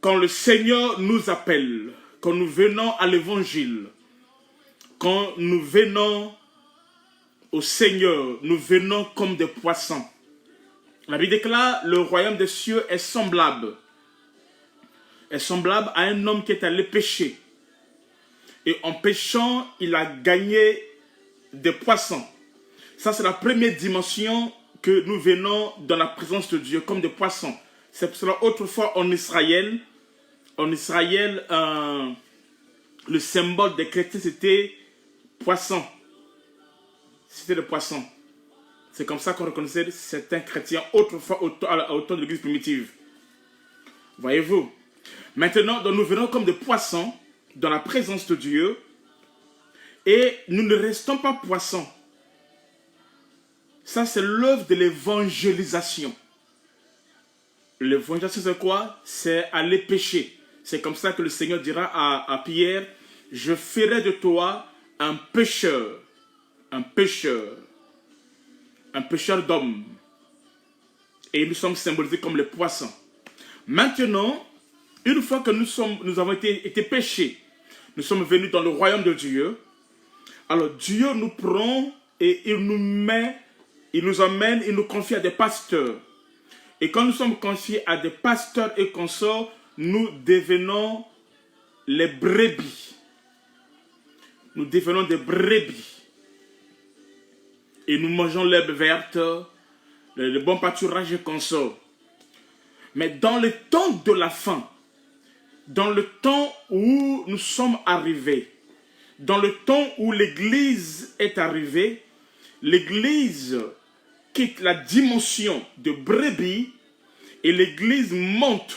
Quand le Seigneur nous appelle, quand nous venons à l'évangile, quand nous venons au Seigneur, nous venons comme des poissons. La Bible déclare, le royaume des cieux est semblable à un homme qui est allé pêcher. Et en pêchant, il a gagné des poissons. Ça, c'est la première dimension que nous venons dans la présence de Dieu, comme des poissons. C'est pour cela, autrefois en Israël, le symbole des chrétiens, c'était poisson. C'était le poisson. C'est comme ça qu'on reconnaissait certains chrétiens autrefois au temps de l'église primitive. Voyez-vous? Maintenant, nous venons comme des poissons dans la présence de Dieu et nous ne restons pas poissons. Ça, c'est l'œuvre de l'évangélisation. L'évangélisation, c'est quoi? C'est aller pêcher. C'est comme ça que le Seigneur dira à Pierre, je ferai de toi un pêcheur d'hommes. Et nous sommes symbolisés comme les poissons. Maintenant, une fois que nous avons été pêchés, nous sommes venus dans le royaume de Dieu. Alors Dieu nous prend et il nous emmène, il nous confie à des pasteurs. Et quand nous sommes confiés à des pasteurs et consorts, nous devenons les brebis. Nous devenons des brebis. Et nous mangeons l'herbe verte, le bon pâturage et consorts. Mais dans le temps de la fin, dans le temps où nous sommes arrivés, dans le temps où l'Église est arrivée, l'Église quitte la dimension de brebis et l'Église monte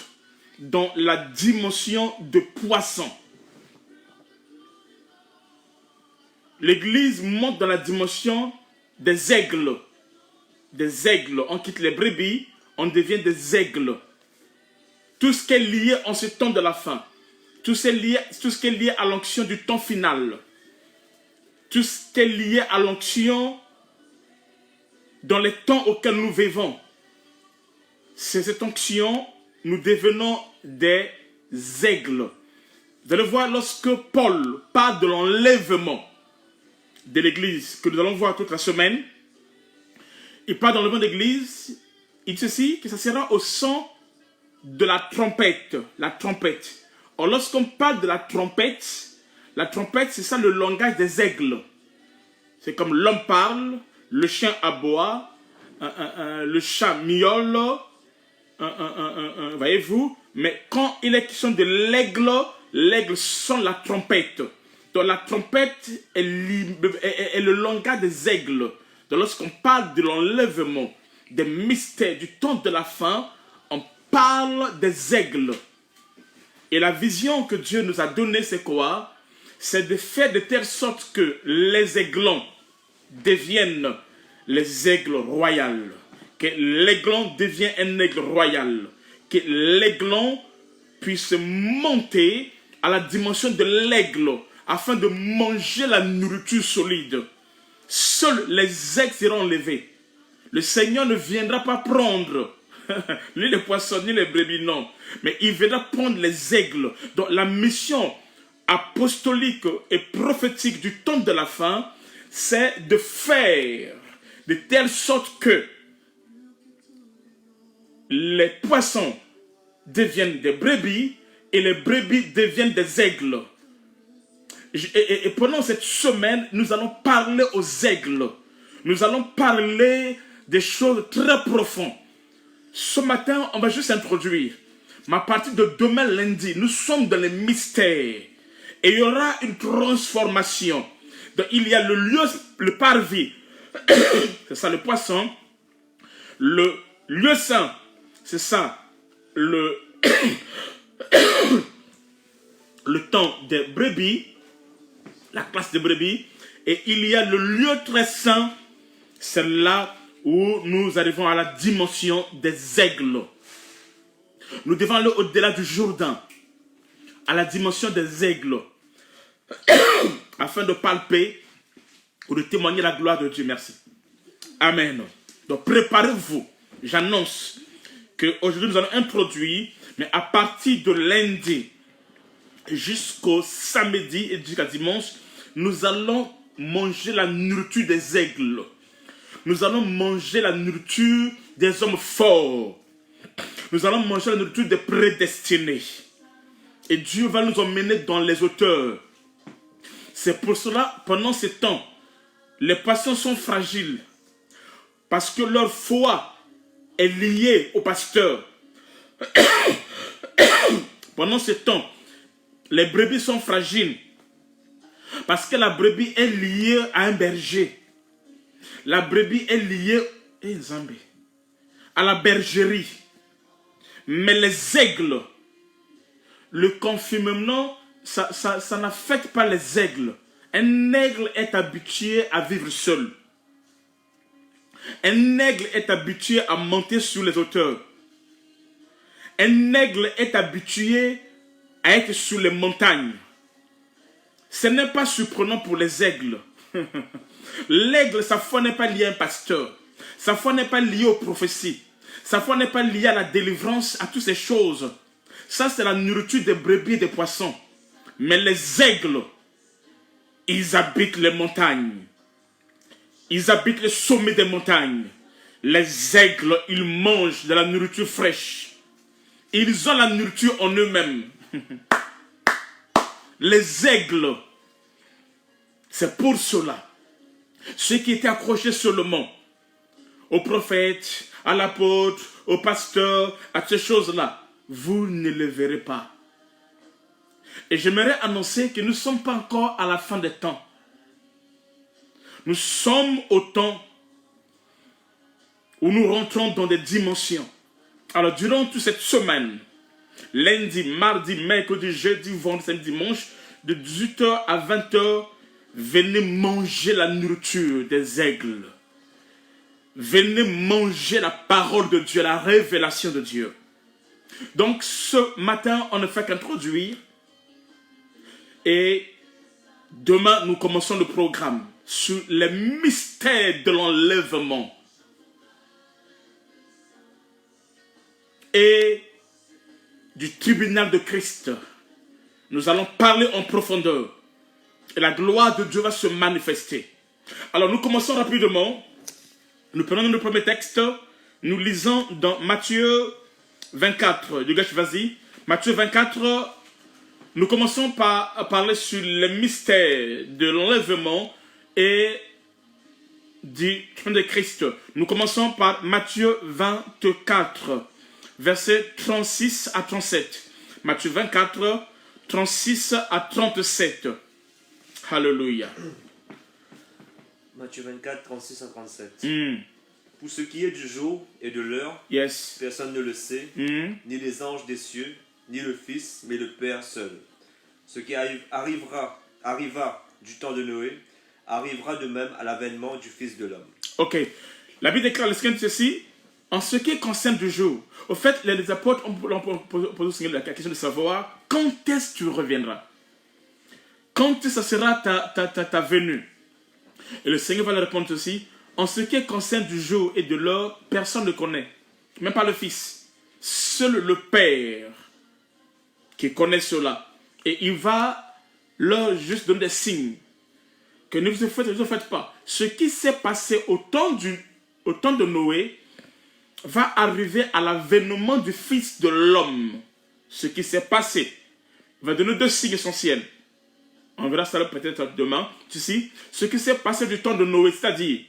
dans la dimension de poisson. L'Église monte dans la dimension des aigles. Des aigles. On quitte les brebis, on devient des aigles. Tout ce qui est lié en ce temps de la fin, tout ce qui est lié à l'onction du temps final, tout ce qui est lié à l'onction dans les temps auxquels nous vivons, c'est cette onction, nous devenons des aigles. Vous allez voir, lorsque Paul parle de l'enlèvement de l'Église, que nous allons voir toute la semaine, il parle d'enlèvement de l'Église, il dit ceci, que ça sera au son de la trompette. La trompette. Or, lorsqu'on parle de la trompette, c'est ça le langage des aigles. C'est comme l'homme parle, le chien aboie, le chat miaule, voyez-vous. Mais quand il est question de l'aigle, l'aigle sonne la trompette. Donc la trompette est le langage des aigles. Donc lorsqu'on parle de l'enlèvement, des mystères du temps de la fin, on parle des aigles. Et la vision que Dieu nous a donnée, c'est quoi? C'est de faire de telle sorte que les aiglons deviennent les aigles royales. Que l'aiglon devienne un aigle royal. Que l'aiglon puisse monter à la dimension de l'aigle afin de manger la nourriture solide. Seuls les aigles seront levés. Le Seigneur ne viendra pas prendre ni les poissons, ni les brebis, non. Mais il viendra prendre les aigles. Donc la mission apostolique et prophétique du temps de la fin, c'est de faire de telle sorte que les poissons deviennent des brebis et les brebis deviennent des aigles. Et pendant cette semaine, nous allons parler aux aigles. Nous allons parler des choses très profondes. Ce matin, on va juste introduire. Mais à partir de demain lundi, nous sommes dans les mystères. Et il y aura une transformation. Donc, il y a le lieu, le parvis. C'est ça le poisson. Le lieu saint. C'est ça le temps des brebis. La classe des brebis. Et il y a le lieu très saint. C'est là où nous arrivons à la dimension des aigles. Nous devons aller au-delà du Jourdain, à la dimension des aigles, afin de palper ou de témoigner la gloire de Dieu. Merci. Amen. Donc préparez-vous. J'annonce qu'aujourd'hui nous allons introduire, mais à partir de lundi jusqu'au samedi et jusqu'à dimanche, nous allons manger la nourriture des aigles. Nous allons manger la nourriture des hommes forts. Nous allons manger la nourriture des prédestinés. Et Dieu va nous emmener dans les hauteurs. C'est pour cela, pendant ce temps, les patients sont fragiles. Parce que leur foi est liée au pasteur. Pendant ce temps, les brebis sont fragiles. Parce que la brebis est liée à un berger. La brebis est liée à la bergerie. Mais les aigles, le confinement, ça n'affecte pas les aigles. Un aigle est habitué à vivre seul. Un aigle est habitué à monter sur les hauteurs. Un aigle est habitué à être sur les montagnes. Ce n'est pas surprenant pour les aigles. L'aigle, sa foi n'est pas liée à un pasteur. Sa foi n'est pas liée aux prophéties. Sa foi n'est pas liée à la délivrance, à toutes ces choses. Ça, c'est la nourriture des brebis et des poissons. Mais les aigles, ils habitent les montagnes. Ils habitent les sommets des montagnes. Les aigles, ils mangent de la nourriture fraîche. Ils ont la nourriture en eux-mêmes. Les aigles, c'est pour cela. Ceux qui étaient accrochés sur le mont, au prophète, à l'apôtre, au pasteur, à ces choses-là, vous ne les verrez pas. Et j'aimerais annoncer que nous ne sommes pas encore à la fin des temps. Nous sommes au temps où nous rentrons dans des dimensions. Alors, durant toute cette semaine, lundi, mardi, mercredi, jeudi, vendredi, samedi, dimanche, de 18h à 20h, venez manger la nourriture des aigles. Venez manger la parole de Dieu, la révélation de Dieu. Donc, ce matin, on ne fait qu'introduire. Et demain, nous commençons le programme sur les mystères de l'enlèvement. Et du tribunal de Christ. Nous allons parler en profondeur. Et la gloire de Dieu va se manifester. Alors, nous commençons rapidement. Nous prenons le premier texte. Nous lisons dans Matthieu 24. Dugash, vas-y. Matthieu 24. Nous commençons par parler sur les mystères de l'enlèvement et du trône de Christ. Nous commençons par Matthieu 24, versets 36 à 37. Matthieu 24, 36 à 37. Alléluia. Matthieu 24, 36 à 37. Pour ce qui est du jour et de l'heure, Yes. personne ne le sait, ni les anges des cieux, ni le Fils, mais le Père seul. Ce qui arriva du temps de Noé, arrivera de même à l'avènement du Fils de l'homme. Ok. La Bible déclare le Seigneur ceci. En ce qui concerne du jour, au fait, les apôtres ont posé au Seigneur la question de savoir quand est-ce que tu reviendras. Quand ça sera ta venue. Et le Seigneur va leur répondre aussi. En ce qui concerne du jour et de l'heure, personne ne connaît. Même pas le Fils. Seul le Père qui connaît cela. Et il va leur juste donner des signes. Que ne vous faites pas. Ce qui s'est passé au temps de Noé va arriver à l'avènement du Fils de l'homme. Ce qui s'est passé. Il va donner deux signes essentiels. On verra ça peut-être demain. Tu sais, ce qui s'est passé du temps de Noé, c'est-à-dire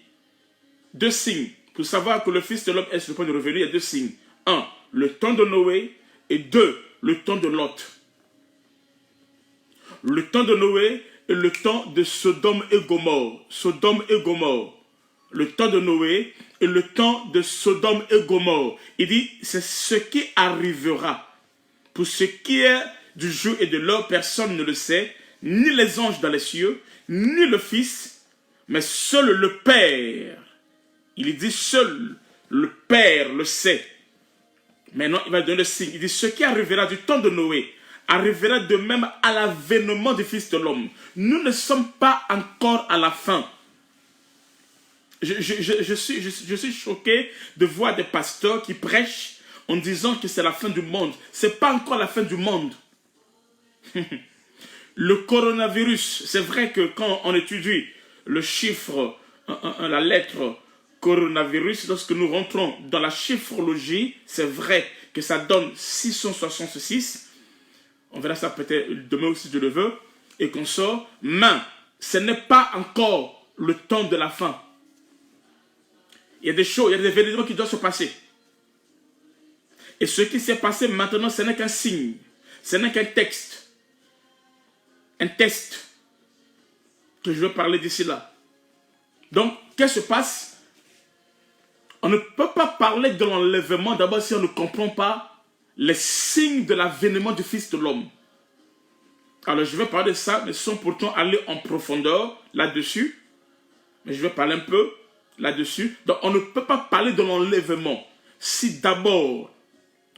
deux signes. Pour savoir que le Fils de l'homme est sur le point de revenir, il y a deux signes. Un, le temps de Noé. Et deux, le temps de Lot. Le temps de Noé et le temps de Sodome et Gomorrhe. Sodome et Gomorrhe. Le temps de Noé et le temps de Sodome et Gomorrhe. Il dit, c'est ce qui arrivera. Pour ce qui est du jour et de l'heure, personne ne le sait, ni les anges dans les cieux, ni le Fils, mais seul le Père. Il dit, seul le Père le sait. Maintenant, il va donner le signe. Il dit, ce qui arrivera du temps de Noé, arrivera de même à l'avènement du Fils de l'homme. Nous ne sommes pas encore à la fin. Je suis choqué de voir des pasteurs qui prêchent en disant que c'est la fin du monde. Ce n'est pas encore la fin du monde. Le coronavirus, c'est vrai que quand on étudie le chiffre, la lettre coronavirus, lorsque nous rentrons dans la chiffrologie, c'est vrai que ça donne 666. On verra ça peut-être demain aussi, Dieu le veut, et qu'on sort. Mais ce n'est pas encore le temps de la fin. Il y a des choses, il y a des événements qui doivent se passer. Et ce qui s'est passé maintenant, ce n'est qu'un signe. Ce n'est qu'un texte. Un test. Que je veux parler d'ici là. Donc, qu'est-ce qui se passe? On ne peut pas parler de l'enlèvement d'abord si on ne comprend pas les signes de l'avènement du Fils de l'homme. Alors, je vais parler de ça, mais sans pourtant aller en profondeur là-dessus. Mais je vais parler un peu là-dessus. Donc, on ne peut pas parler de l'enlèvement si d'abord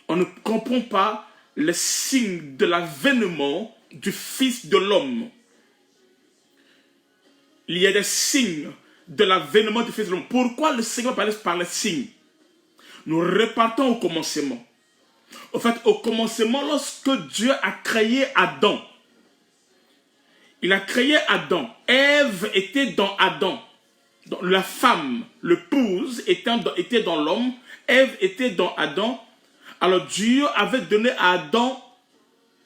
on ne comprend pas les signes de l'avènement du Fils de l'homme. Il y a des signes de l'avènement du Fils de l'homme. Pourquoi le Seigneur parle par les signes? Nous repartons au commencement. En fait, au commencement, lorsque Dieu a créé Adam, il a créé Adam. Ève était dans Adam. Donc, la femme, l'épouse, était dans l'homme. Ève était dans Adam. Alors Dieu avait donné à Adam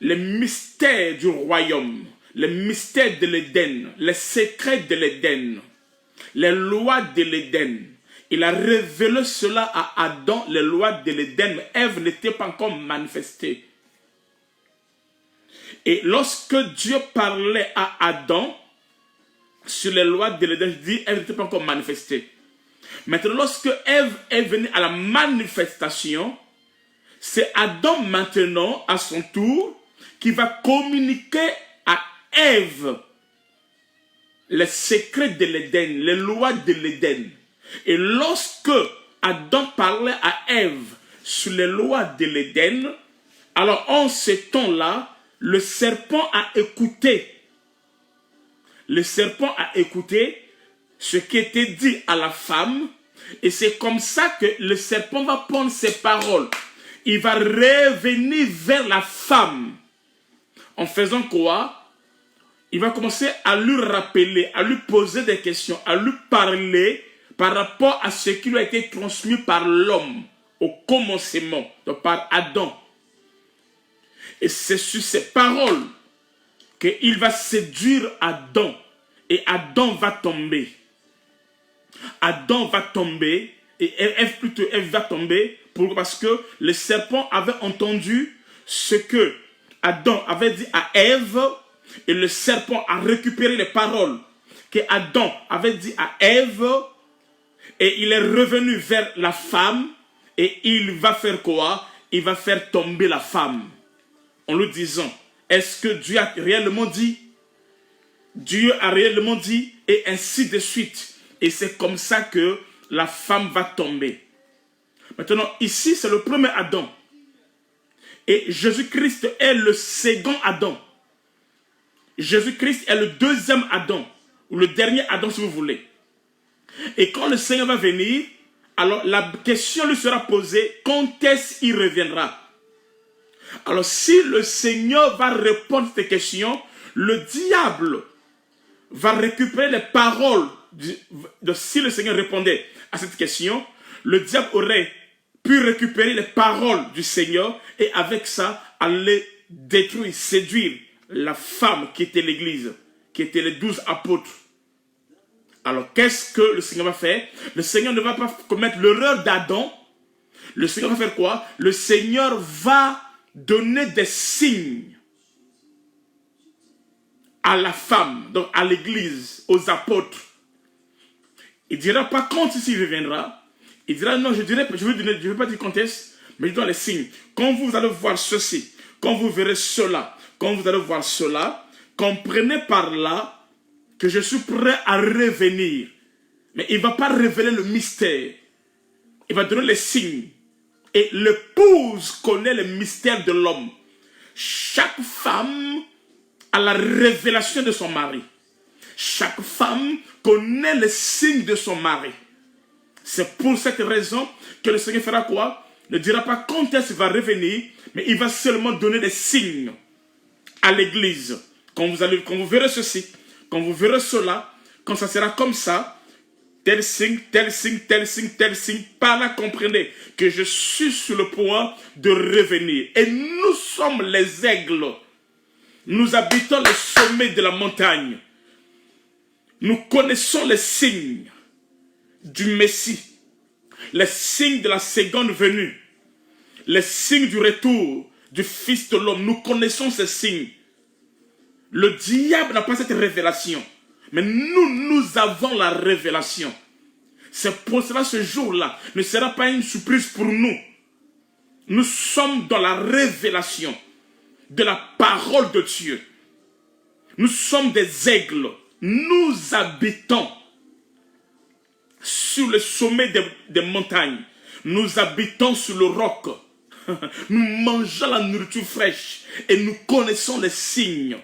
les mystères du royaume, les mystères de l'Éden, les secrets de l'Éden, les lois de l'Éden. Il a révélé cela à Adam, les lois de l'Éden, mais Ève n'était pas encore manifestée. Et lorsque Dieu parlait à Adam sur les lois de l'Éden, je dis, Ève n'était pas encore manifestée. Maintenant, lorsque Ève est venue à la manifestation, c'est Adam maintenant, à son tour, qui va communiquer à Ève les secrets de l'Éden, les lois de l'Éden. Et lorsque Adam parlait à Ève sur les lois de l'Éden, alors en ce temps-là, le serpent a écouté. Le serpent a écouté ce qui était dit à la femme, et c'est comme ça que le serpent va prendre ses paroles. Il va revenir vers la femme. En faisant quoi? Il va commencer à lui rappeler, à lui poser des questions, à lui parler par rapport à ce qui lui a été transmis par l'homme au commencement, donc par Adam. Et c'est sur ces paroles qu'il va séduire Adam. Et Adam va tomber. Adam va tomber, et Ève va tomber. Pourquoi? Parce que le serpent avait entendu ce que Adam avait dit à Ève, et le serpent a récupéré les paroles que Adam avait dit à Ève, et il est revenu vers la femme, et il va faire quoi? Il va faire tomber la femme. en lui disant, est-ce que Dieu a réellement dit? Dieu a réellement dit, et ainsi de suite. Et c'est comme ça que la femme va tomber. Maintenant, ici, c'est le premier Adam. Et Jésus-Christ est le second Adam. Jésus-Christ est le deuxième Adam, ou le dernier Adam si vous voulez. Et quand le Seigneur va venir, alors la question lui sera posée, quand est-ce qu'il reviendra? Alors si le Seigneur va répondre à cette question, le diable va récupérer les paroles. Si le Seigneur répondait à cette question, le diable aurait pu récupérer les paroles du Seigneur et avec ça, aller détruire, séduire la femme qui était l'Église, qui étaient les 12 apôtres. Alors, qu'est-ce que le Seigneur va faire? Le Seigneur ne va pas commettre l'erreur d'Adam. Le Seigneur va faire quoi? Le Seigneur va donner des signes à la femme, donc à l'Église, aux apôtres. Il ne dira pas quand il reviendra. Il dira non, je ne vais pas dire quand est-ce, mais je donne les signes. Quand vous allez voir ceci, quand vous verrez cela, quand vous allez voir cela, comprenez par là que je suis prêt à revenir. Mais il ne va pas révéler le mystère. Il va donner les signes. Et l'épouse connaît le mystère de l'homme. Chaque femme a la révélation de son mari. Chaque femme connaît les signes de son mari. C'est pour cette raison que le Seigneur fera quoi? Ne dira pas quand est-ce qu'il va revenir, mais il va seulement donner des signes à l'église. Quand vous verrez ceci, quand vous verrez cela, quand ça sera comme ça, tel signe, tel signe, tel signe, tel signe, par là comprenez que je suis sur le point de revenir. Et nous sommes les aigles. Nous habitons le sommet de la montagne. Nous connaissons les signes du Messie, les signes de la seconde venue, les signes du retour du Fils de l'homme. Nous connaissons ces signes. Le diable n'a pas cette révélation, mais nous avons la révélation. C'est pour cela ce jour-là ne sera pas une surprise pour nous. Nous sommes dans la révélation de la parole de Dieu. Nous sommes des aigles. Nous habitons sur le sommet des montagnes. Nous habitons sur le roc. Nous mangeons la nourriture fraîche et nous connaissons les signes.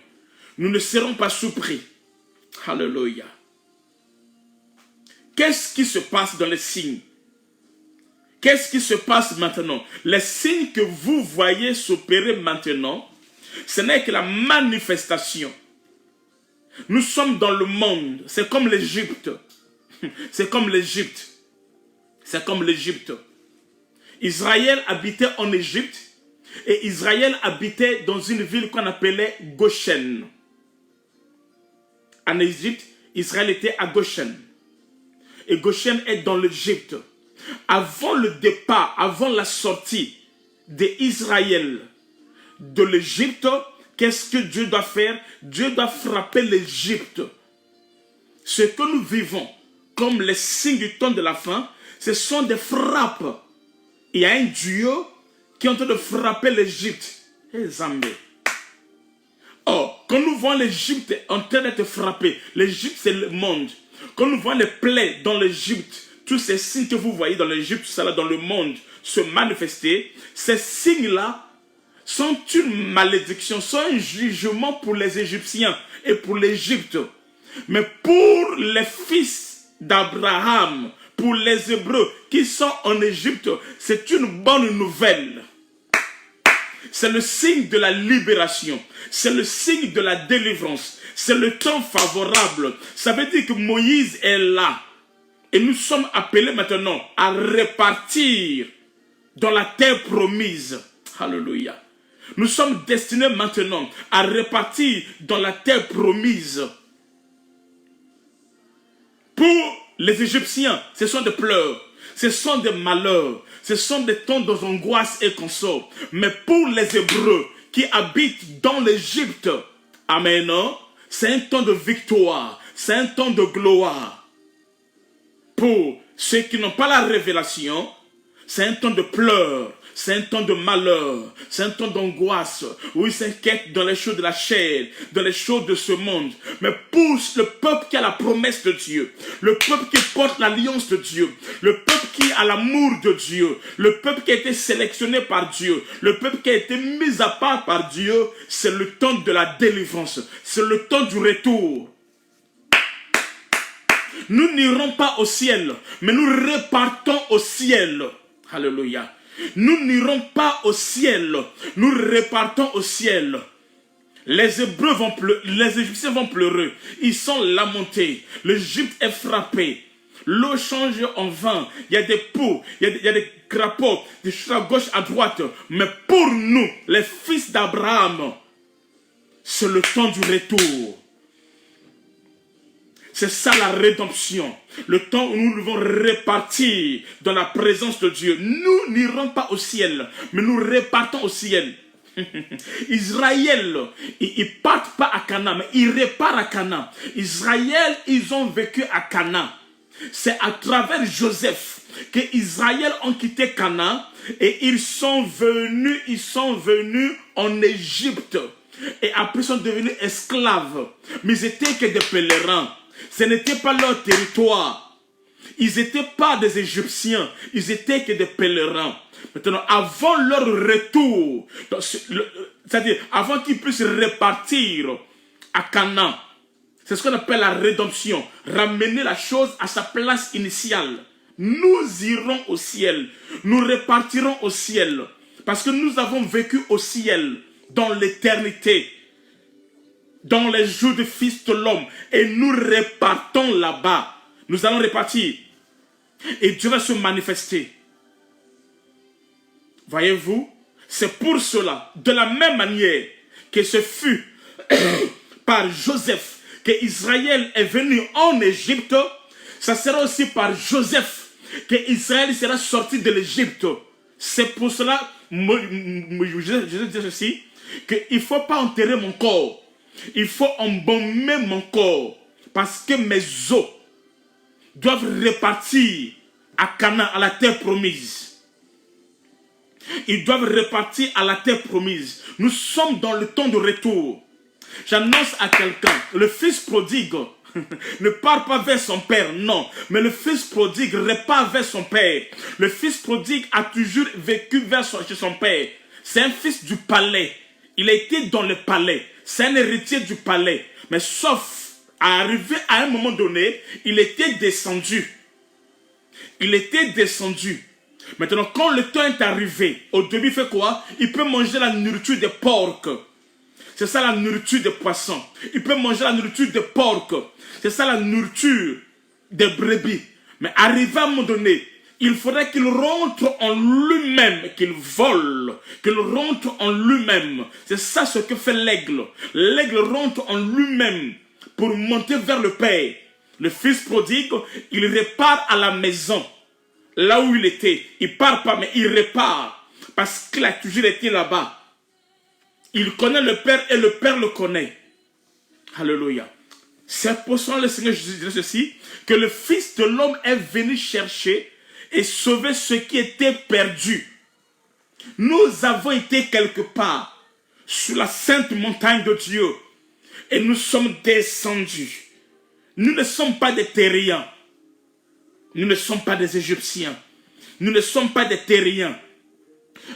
Nous ne serons pas surpris. Alléluia. Qu'est-ce qui se passe dans les signes? Qu'est-ce qui se passe maintenant? Les signes que vous voyez s'opérer maintenant, ce n'est que la manifestation. Nous sommes dans le monde. C'est comme l'Égypte. C'est comme l'Égypte. C'est comme l'Égypte. Israël habitait en Égypte et Israël habitait dans une ville qu'on appelait Goshen. En Égypte, Israël était à Goshen. Et Goshen est dans l'Égypte. Avant le départ, avant la sortie d'Israël de l'Égypte, qu'est-ce que Dieu doit faire? Dieu doit frapper l'Égypte. Ce que nous vivons comme les signes du temps de la fin, ce sont des frappes. Il y a un Dieu qui est en train de frapper l'Égypte. Et Zambé. Or, quand nous voyons l'Égypte en train d'être frappée, l'Égypte c'est le monde. Quand nous voyons les plaies dans l'Égypte, tous ces signes que vous voyez dans l'Égypte, tout ça là dans le monde se manifester, ces signes-là sont une malédiction, sont un jugement pour les Égyptiens et pour l'Égypte. Mais pour les fils d'Abraham, pour les Hébreux qui sont en Égypte, c'est une bonne nouvelle. C'est le signe de la libération. C'est le signe de la délivrance. C'est le temps favorable. Ça veut dire que Moïse est là. Et nous sommes appelés maintenant à repartir dans la terre promise. Alléluia. Nous sommes destinés maintenant à repartir dans la terre promise. Pour les Égyptiens, ce sont des pleurs. Ce sont des malheurs. Ce sont des temps d'angoisse et consort. Mais pour les Hébreux qui habitent dans l'Égypte, amen, c'est un temps de victoire. C'est un temps de gloire. Pour ceux qui n'ont pas la révélation, C'est un temps de pleurs. C'est un temps de malheur. C'est un temps d'angoisse. Où il s'inquiète dans les choses de la chair, dans les choses de ce monde. Mais pour le peuple qui a la promesse de Dieu, le peuple qui porte l'alliance de Dieu, le peuple qui a l'amour de Dieu, le peuple qui a été sélectionné par Dieu, le peuple qui a été mis à part par Dieu, c'est le temps de la délivrance. C'est le temps du retour. Nous n'irons pas au ciel, mais nous repartons au ciel. Alléluia. Nous n'irons pas au ciel, nous repartons au ciel. Les Hébreux vont pleurer, les Égyptiens vont pleurer, ils sont lamentés. L'Égypte est frappée. L'eau change en vin, il y a des poux, il y a des crapauds, des choses à gauche, à droite. Mais pour nous, les fils d'Abraham, c'est le temps du retour. C'est ça la rédemption. Le temps où nous devons repartir dans la présence de Dieu. Nous n'irons pas au ciel, mais nous repartons au ciel. Israël, ils ne partent pas à Canaan, mais ils repartent à Canaan. Israël, ils ont vécu à Canaan. C'est à travers Joseph que Israël ont quitté Canaan et ils sont venus en Égypte. Et après ils sont devenus esclaves. Mais ils étaient que des pèlerins. Ce n'était pas leur territoire. Ils n'étaient pas des Égyptiens. Ils étaient que des pèlerins. Maintenant, avant leur retour, c'est-à-dire avant qu'ils puissent repartir à Canaan, c'est ce qu'on appelle la rédemption. Ramener la chose à sa place initiale. Nous irons au ciel. Nous repartirons au ciel. Parce que nous avons vécu au ciel, dans l'éternité, dans les jours du Fils de l'homme. Et nous repartons là-bas. Nous allons repartir. Et Dieu va se manifester. Voyez-vous, c'est pour cela, de la même manière que ce fut par Joseph que Israël est venu en Égypte, ça sera aussi par Joseph que Israël sera sorti de l'Égypte. C'est pour cela, je dis ceci, qu'il ne faut pas enterrer mon corps. Il faut embaumer mon corps. Parce que mes os doivent repartir à Canaan, à la terre promise. Ils doivent repartir à la terre promise. Nous sommes dans le temps de retour. J'annonce à quelqu'un, le fils prodigue ne part pas vers son père, non. Mais le fils prodigue repart vers son père. Le fils prodigue a toujours vécu chez son père. C'est un fils du palais. Il a été dans le palais. C'est un héritier du palais. Mais sauf à arriver à un moment donné, il était descendu. Il était descendu. Maintenant, quand le temps est arrivé, au début, il fait quoi? Il peut manger la nourriture des porcs. C'est ça la nourriture des poissons. Il peut manger la nourriture des porcs. C'est ça la nourriture des brebis. Mais arrivé à un moment donné, il faudrait qu'il rentre en lui-même, qu'il vole, qu'il rentre en lui-même. C'est ça ce que fait l'aigle. L'aigle rentre en lui-même pour monter vers le Père. Le fils prodigue, il repart à la maison. Là où il était, il ne part pas, mais il repart. Parce qu'il a toujours été là-bas. Il connaît le Père et le Père le connaît. Alléluia. C'est pour cela le Seigneur Jésus dit ceci, que le Fils de l'homme est venu chercher et sauver ce qui était perdu. Nous avons été quelque part sur la sainte montagne de Dieu et nous sommes descendus. Nous ne sommes pas des terriens. Nous ne sommes pas des Égyptiens. Nous ne sommes pas des terriens.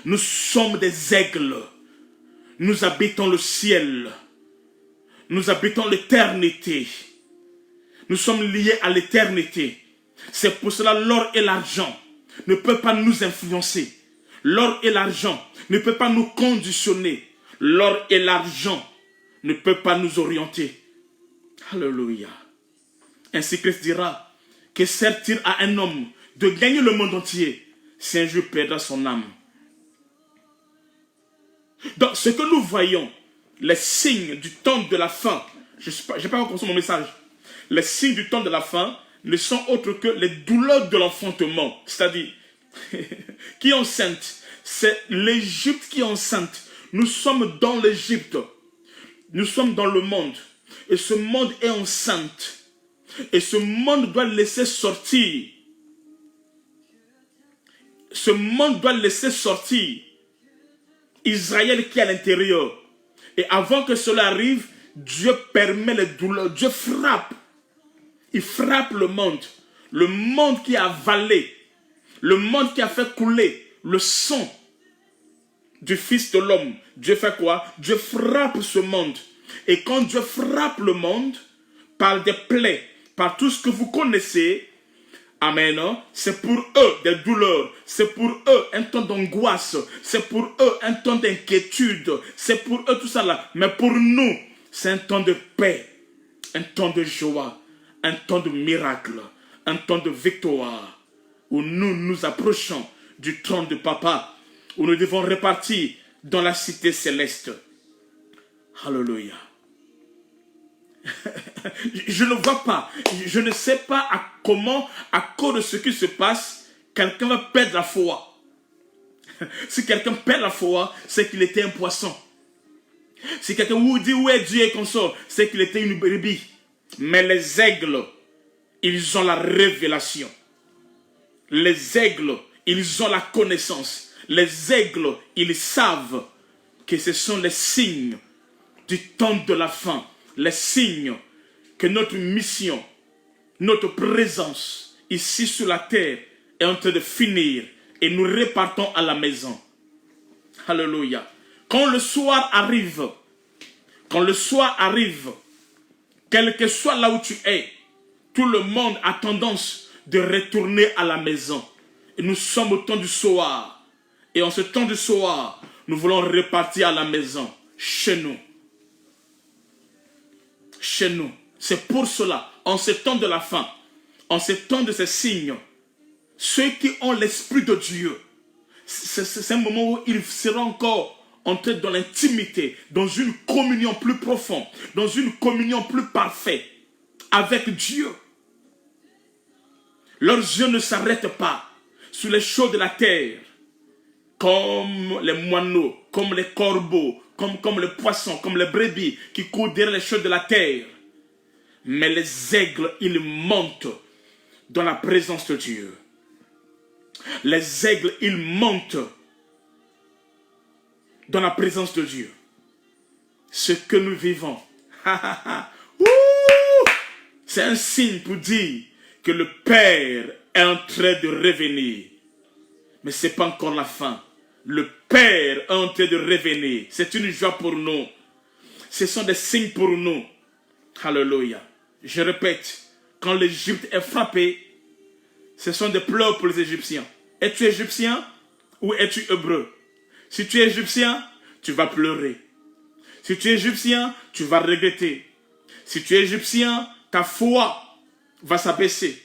Nous sommes des aigles. Nous habitons le ciel. Nous habitons l'éternité. Nous sommes liés à l'éternité. C'est pour cela l'or et l'argent ne peuvent pas nous influencer. L'or et l'argent ne peuvent pas nous conditionner. L'or et l'argent ne peuvent pas nous orienter. Alléluia. Ainsi Christ dira, que sert-il à un homme de gagner le monde entier si un jour perdra son âme? Donc, ce que nous voyons, les signes du temps de la fin, je n'ai pas encore mon message, les signes du temps de la fin ne sont autres que les douleurs de l'enfantement, c'est-à-dire, qui est enceinte, c'est l'Égypte qui est enceinte. Nous sommes dans l'Égypte, nous sommes dans le monde, et ce monde est enceinte. Et ce monde doit laisser sortir ce monde doit laisser sortir Israël qui est à l'intérieur. Et avant que cela arrive, Dieu permet les douleurs. Dieu frappe. Il frappe le monde qui a avalé, le monde qui a fait couler le sang du Fils de l'homme. Dieu fait quoi? Dieu frappe ce monde. Et quand Dieu frappe le monde, par des plaies, par tout ce que vous connaissez, amen, c'est pour eux des douleurs, c'est pour eux un temps d'angoisse, c'est pour eux un temps d'inquiétude, c'est pour eux tout ça là. Mais pour nous, c'est un temps de paix, un temps de joie, un temps de miracle, un temps de victoire, où nous nous approchons du trône de Papa, où nous devons repartir dans la cité céleste. Alléluia. Je ne vois pas, je ne sais pas comment, à cause de ce qui se passe, quelqu'un va perdre la foi. Si quelqu'un perd la foi, c'est qu'il était un poisson. Si quelqu'un vous dit où est Dieu et consort, c'est qu'il était une brebis. Mais les aigles, ils ont la révélation. Les aigles, ils ont la connaissance. Les aigles, ils savent que ce sont les signes du temps de la fin. Les signes que notre mission, notre présence ici sur la terre est en train de finir et nous repartons à la maison. Alléluia. Quand le soir arrive, quel que soit là où tu es, tout le monde a tendance de retourner à la maison. Et nous sommes au temps du soir. Et en ce temps du soir, nous voulons repartir à la maison, chez nous. Chez nous. C'est pour cela, en ce temps de la fin, en ce temps de ces signes, ceux qui ont l'Esprit de Dieu, c'est un moment où ils seront encore entrés dans l'intimité, dans une communion plus profonde, dans une communion plus parfaite avec Dieu. Leurs yeux ne s'arrêtent pas sur les choses de la terre, comme les moineaux, comme les corbeaux, comme les poissons, comme les brebis qui courent derrière les choses de la terre. Mais les aigles, ils montent dans la présence de Dieu. Les aigles, ils montent dans la présence de Dieu. Ce que nous vivons, c'est un signe pour dire que le Père est en train de revenir. Mais ce n'est pas encore la fin. Le Père est en train de revenir. C'est une joie pour nous. Ce sont des signes pour nous. Alléluia. Je répète, quand l'Égypte est frappée, ce sont des pleurs pour les Égyptiens. Es-tu Égyptien ou es-tu hébreu? Si tu es Égyptien, tu vas pleurer. Si tu es Égyptien, tu vas regretter. Si tu es Égyptien, ta foi va s'abaisser.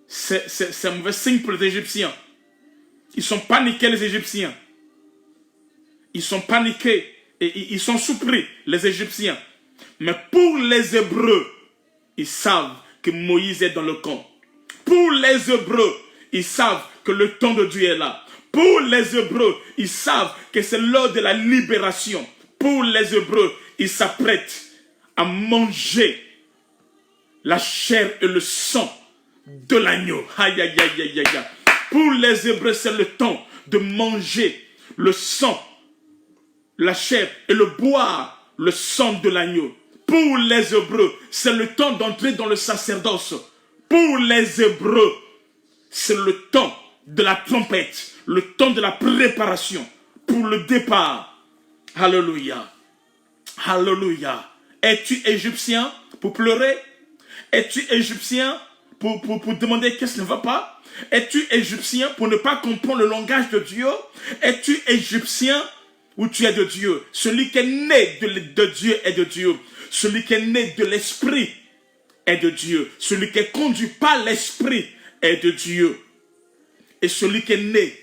C'est un mauvais signe pour les Égyptiens. Ils sont paniqués, les Égyptiens. Ils sont paniqués et ils sont surpris, les Égyptiens. Mais pour les Hébreux, ils savent que Moïse est dans le camp. Pour les Hébreux, ils savent que le temps de Dieu est là. Pour les Hébreux, ils savent que c'est l'heure de la libération. Pour les Hébreux, ils s'apprêtent à manger la chair et le sang de l'agneau. Aïe, aïe, aïe, aïe, aïe. Pour les Hébreux, c'est le temps de manger le sang, la chair et le boire le sang de l'agneau. Pour les Hébreux, c'est le temps d'entrer dans le sacerdoce. Pour les Hébreux, c'est le temps de la trompette, le temps de la préparation pour le départ. Alléluia. Alléluia. Es-tu Égyptien pour pleurer? Es-tu Égyptien pour demander qu'est-ce qui ne va pas? Es-tu Égyptien pour ne pas comprendre le langage de Dieu? Es-tu Égyptien ou tu es de Dieu? Celui qui est né de Dieu est de Dieu. Celui qui est né de l'Esprit est de Dieu. Celui qui est conduit par l'Esprit est de Dieu. Et celui qui est né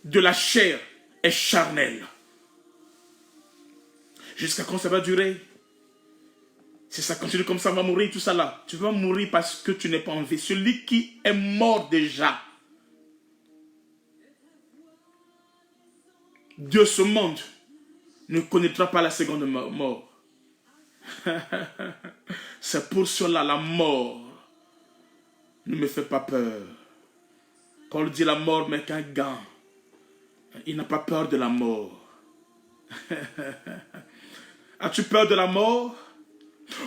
de la chair est charnel. Jusqu'à quand ça va durer? Si ça continue comme ça, on va mourir, tout ça là. Tu vas mourir parce que tu n'es pas en vie. Celui qui est mort déjà de ce monde ne connaîtra pas la seconde mort. C'est pour cela la mort ne me fait pas peur. Paul dit la mort n'est qu'un gant. Il n'a pas peur de la mort. As-tu peur de la mort?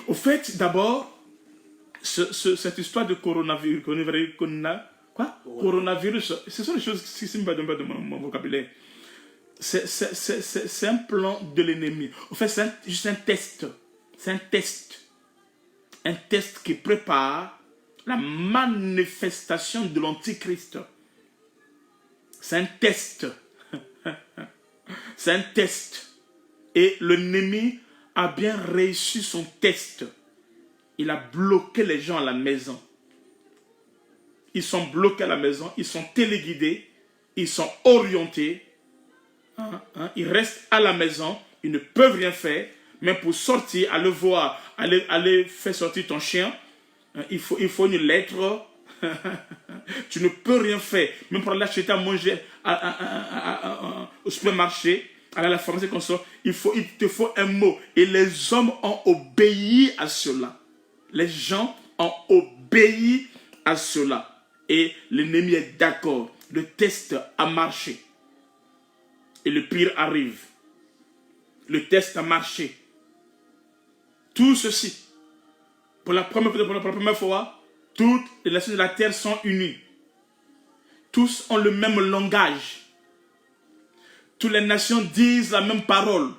Au fait, d'abord, cette histoire de coronavirus, coronavirus, ce sont des choses qui sont pas de mon vocabulaire. C'est un plan de l'ennemi. Au fait, c'est juste un test. C'est un test. Un test qui prépare la manifestation de l'Antichrist. C'est un test. C'est un test. Et l'ennemi a bien réussi son test. Il a bloqué les gens à la maison. Ils sont bloqués à la maison, ils sont téléguidés, ils sont orientés. Ils restent à la maison, ils ne peuvent rien faire. Mais pour sortir, aller voir, aller faire sortir ton chien, il faut une lettre. Tu ne peux rien faire. Même pour aller acheter à manger au supermarché, aller à la pharmacie qu'on sort, il te faut un mot. Et les hommes ont obéi à cela. Les gens ont obéi à cela. Et l'ennemi est d'accord. Le test a marché. Et le pire arrive. Le test a marché. Tout ceci, pour la première fois, toutes les nations de la terre sont unies. Tous ont le même langage. Toutes les nations disent la même parole.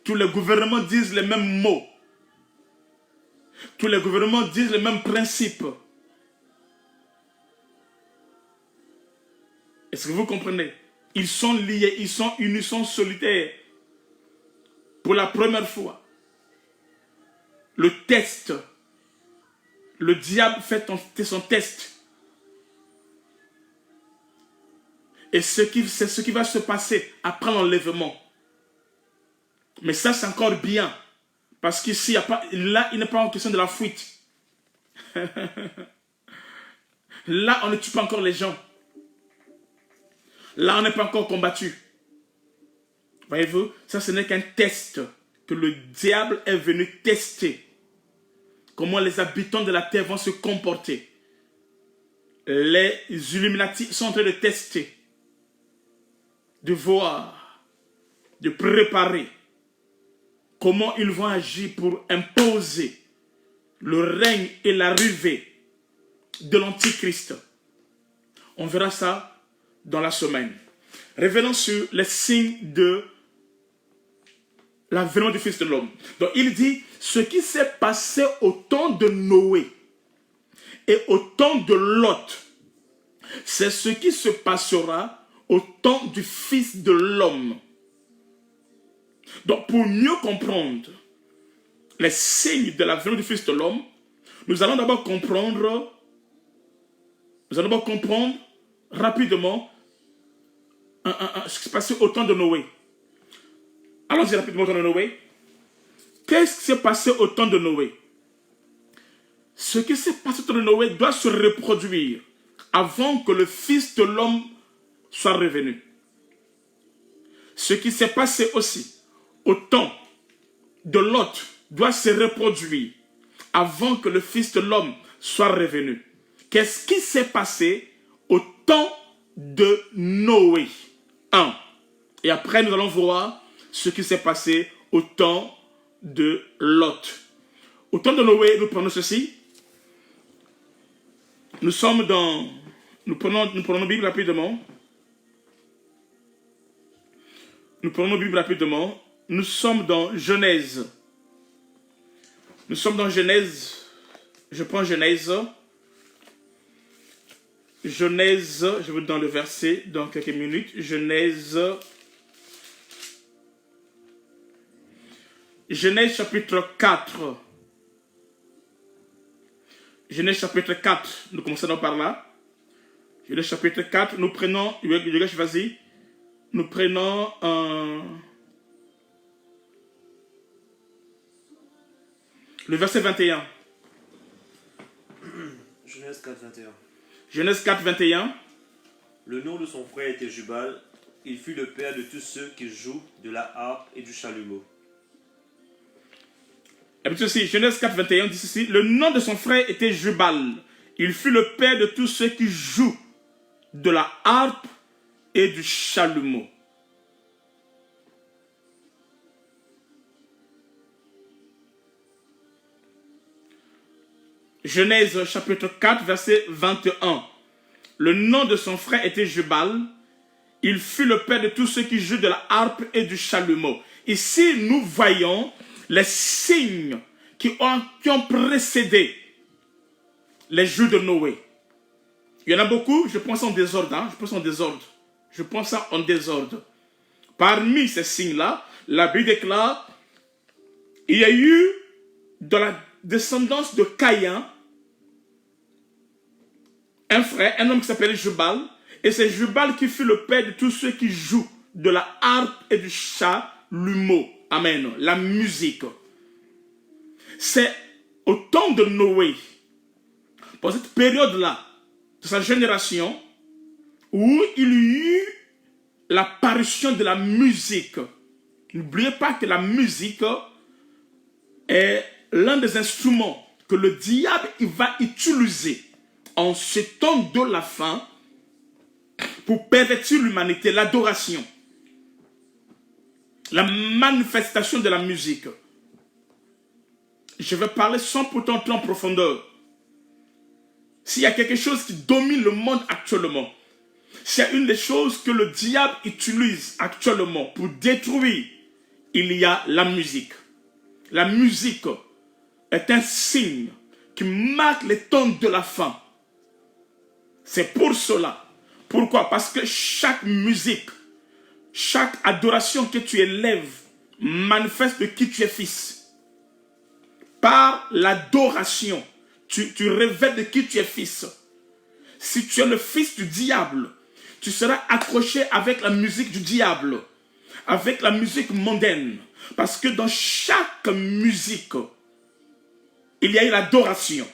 Tous les gouvernements disent les mêmes mots. Tous les gouvernements disent les mêmes principes. Est-ce que vous comprenez? Ils sont liés, ils sont unis, ils sont solitaires. Pour la première fois, le test, le diable fait son test. Et c'est ce qui va se passer après l'enlèvement. Mais ça, c'est encore bien. Parce qu'ici, là, il n'est pas en question de la fuite. Là, on ne tue pas encore les gens. Là, on n'est pas encore combattu. Voyez-vous, ça, ce n'est qu'un test que le diable est venu tester. Comment les habitants de la terre vont se comporter. Les Illuminati sont en train de tester, de voir, de préparer comment ils vont agir pour imposer le règne et l'arrivée de l'Antichrist. On verra ça dans la semaine. Revenons sur les signes de l'avènement du Fils de l'homme. Donc il dit, ce qui s'est passé au temps de Noé et au temps de Lot, c'est ce qui se passera au temps du Fils de l'homme. Donc pour mieux comprendre les signes de l'avènement du Fils de l'homme, nous allons d'abord comprendre rapidement ce qui s'est passé au temps de Noé. Allons-y rapidement au temps de Noé. Qu'est-ce qui s'est passé au temps de Noé? Ce qui s'est passé au temps de Noé doit se reproduire avant que le Fils de l'homme soit revenu. Ce qui s'est passé aussi au temps de Lot doit se reproduire avant que le Fils de l'homme soit revenu. Qu'est-ce qui s'est passé au temps de Noé? 1. Et après, nous allons voir ce qui s'est passé au temps de Lot. Au temps de Noé, nous prenons ceci. Nous prenons nos Bibles rapidement. Nous prenons nos Bibles rapidement. Nous sommes dans Genèse. Nous sommes dans Genèse. Je prends Genèse. Genèse, je vous donne le verset dans quelques minutes. Genèse chapitre 4. Genèse chapitre 4. Nous commençons par là. Genèse chapitre 4. Nous prenons, vas-y. Nous prenons le verset 21. Genèse 4, 21. Genèse 4, 21. Le nom de son frère était Jubal. Il fut le père de tous ceux qui jouent de la harpe et du chalumeau. Et puis ceci, Genèse 4, 21 dit ceci. Le nom de son frère était Jubal. Il fut le père de tous ceux qui jouent de la harpe et du chalumeau. Genèse chapitre 4, verset 21. Le nom de son frère était Jubal. Il fut le père de tous ceux qui jouent de la harpe et du chalumeau. Ici, nous voyons les signes qui ont précédé les jours de Noé. Il y en a beaucoup, je pense en désordre. Je pense en désordre. Parmi ces signes-là, la Bible déclare, il y a eu dans la descendance de Caïn, un frère, un homme qui s'appelait Jubal, et c'est Jubal qui fut le père de tous ceux qui jouent de la harpe et du chalumeau. Amen. La musique. C'est au temps de Noé, pour cette période-là, de sa génération, où il y eut l'apparition de la musique. N'oubliez pas que la musique est l'un des instruments que le diable il va utiliser en ce temps de la fin pour pervertir l'humanité, l'adoration, la manifestation de la musique. Je vais parler sans pourtant entrer en profondeur. S'il y a quelque chose qui domine le monde actuellement, s'il y a une des choses que le diable utilise actuellement pour détruire, il y a la musique. La musique est un signe qui marque les temps de la fin. C'est pour cela. Pourquoi? Parce que chaque musique, chaque adoration que tu élèves manifeste de qui tu es fils. Par l'adoration, tu révèles de qui tu es fils. Si tu es le fils du diable, tu seras accroché avec la musique du diable, avec la musique mondaine. Parce que dans chaque musique, il y a une adoration.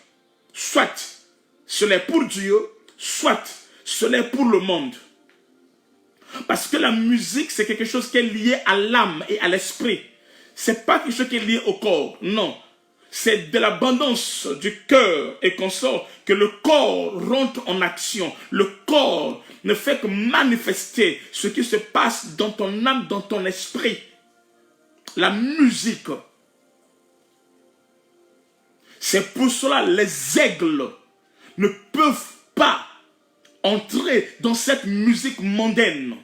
Soit ce n'est pour Dieu, soit ce n'est pour le monde. Parce que la musique, c'est quelque chose qui est lié à l'âme et à l'esprit. Ce n'est pas quelque chose qui est lié au corps, non. C'est de l'abondance du cœur et consort que le corps rentre en action. Le corps ne fait que manifester ce qui se passe dans ton âme, dans ton esprit. La musique. C'est pour cela les aigles ne peuvent pas entrer dans cette musique mondaine.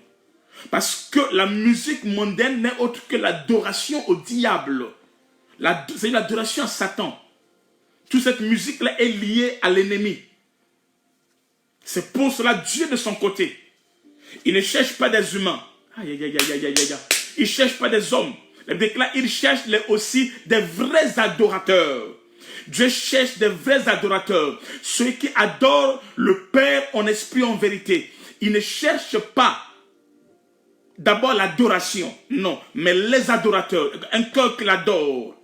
Parce que la musique mondaine n'est autre que l'adoration au diable. C'est une adoration à Satan. Toute cette musique-là est liée à l'ennemi. C'est pour cela Dieu de son côté, il ne cherche pas des humains. Aïe, aïe, aïe, aïe, aïe, aïe. Il ne cherche pas des hommes. Il cherche aussi des vrais adorateurs. Dieu cherche des vrais adorateurs. Ceux qui adorent le Père en esprit, en vérité. Il ne cherche pas d'abord l'adoration. Non, mais les adorateurs. Un cœur qui l'adore.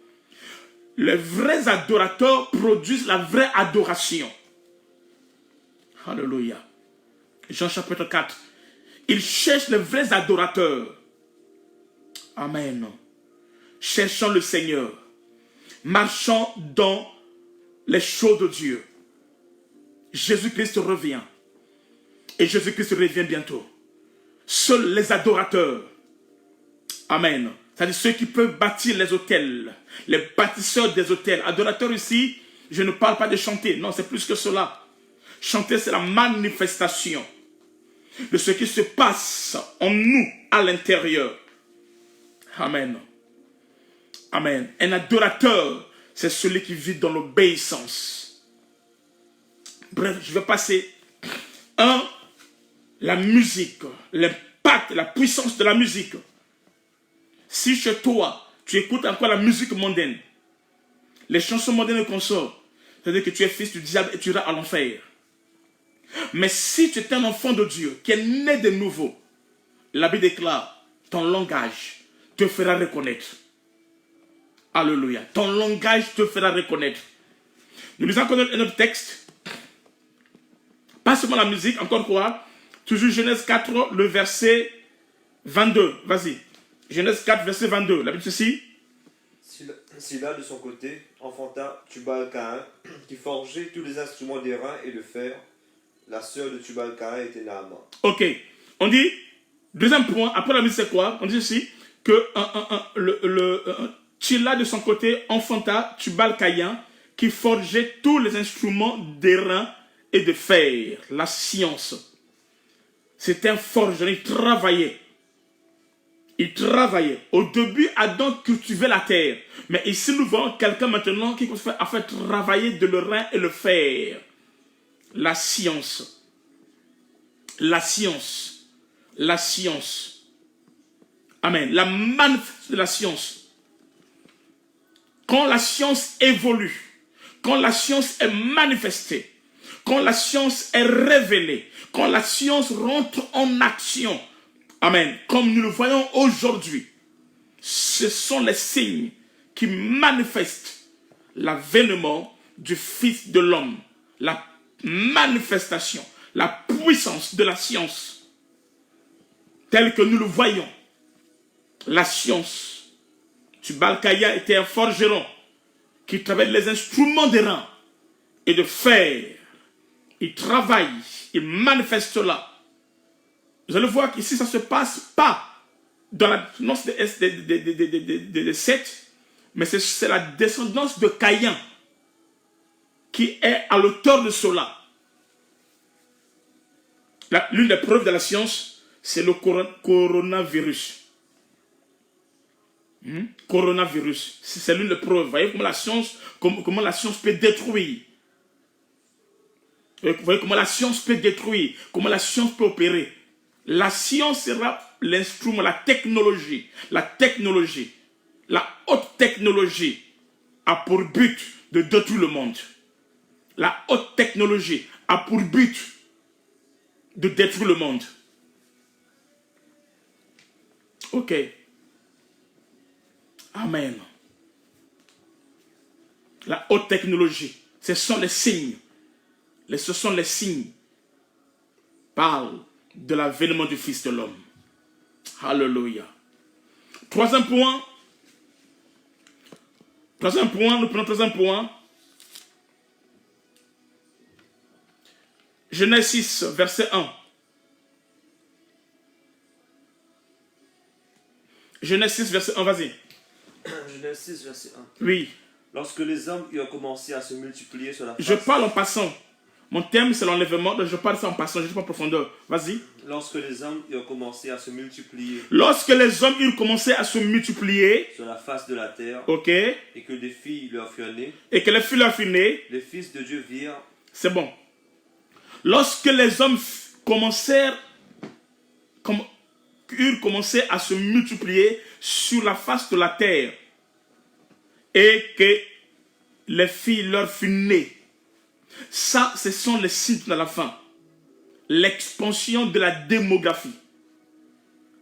Les vrais adorateurs produisent la vraie adoration. Alléluia. Jean chapitre 4. Il cherche les vrais adorateurs. Amen. Cherchons le Seigneur. Marchons dans les choses de Dieu. Jésus-Christ revient. Et Jésus-Christ revient bientôt. Seuls les adorateurs. Amen. C'est-à-dire ceux qui peuvent bâtir les autels. Les bâtisseurs des autels. Adorateurs ici, je ne parle pas de chanter. Non, c'est plus que cela. Chanter, c'est la manifestation de ce qui se passe en nous à l'intérieur. Amen. Amen. Un adorateur, c'est celui qui vit dans l'obéissance. Bref, je vais passer. La musique, l'impact, la puissance de la musique. Si chez toi, tu écoutes encore la musique mondaine, les chansons mondaines et consorts, c'est-à-dire que tu es fils du diable et tu iras à l'enfer. Mais si tu es un enfant de Dieu, qui est né de nouveau, la Bible déclare, ton langage te fera reconnaître. Alléluia. Ton langage te fera reconnaître. Nous lisons encore un autre texte. Pas seulement la musique, encore quoi? Toujours Genèse 4, le verset 22. Vas-y. Genèse 4, verset 22. La Bible dit ceci. Silla, de son côté, enfanta Tubal-Caïn, qui forgeait tous les instruments d'airain et de fer, La sœur de Tubal-Caïn était Naaman. Ok. On dit, deuxième point, après la mise, c'est quoi? On dit ici que Tilla, de son côté, enfanta Tubal-Caïn, qui forgeait tous les instruments d'airain et de fer. La science. C'était un forgeron, il travaillait. Il travaillait. Au début, Adam cultivait la terre. Mais ici, nous voyons quelqu'un maintenant qui a fait travailler de l'airain et le fer. La science. La science. La science. Amen. La manifestation de la science. Quand la science évolue, quand la science est manifestée, quand la science est révélée, quand la science rentre en action, amen, comme nous le voyons aujourd'hui, ce sont les signes qui manifestent l'avènement du Fils de l'homme, la manifestation, la puissance de la science, telle que nous le voyons. La science. Tubal-Caïn était un forgeron qui travaille les instruments d'airain et de fer. Il travaille, il manifeste cela. Vous allez voir qu'ici, ça ne se passe pas dans la descendance de Seth, mais c'est la descendance de Caïn qui est à l'auteur de cela. L'une des preuves de la science, c'est le coronavirus. Coronavirus, c'est l'une des preuves. Vous voyez comment la science peut détruire. Vous voyez comment la science peut détruire, comment la science peut opérer. La science sera l'instrument, la technologie, la haute technologie a pour but de détruire le monde. La haute technologie a pour but de détruire le monde. Ok. Amen. La haute technologie, ce sont les signes. Ce sont les signes. Parle de l'avènement du Fils de l'homme. Alléluia. Troisième point. Nous prenons troisième point. Genèse 6, verset 1. Genèse 6, verset 1, vas-y. Genèse 6, verset 1. Oui. Lorsque les hommes eurent commencé à se multiplier sur la face... Je parle en passant. Mon thème, c'est l'enlèvement, donc je parle ça en passant, je ne suis pas en profondeur. Vas-y. Lorsque les hommes eurent commencé à se multiplier... Lorsque les hommes eurent commencé à se multiplier... sur la face de la terre... Ok. Et que des filles leur furent nées... Et que les filles leur furent nées... les fils de Dieu virent... C'est bon. Lorsque les hommes eurent commencé à se multiplier sur la face de la terre... et que les filles leur furent nées... Ça, ce sont les signes de la fin. L'expansion de la démographie.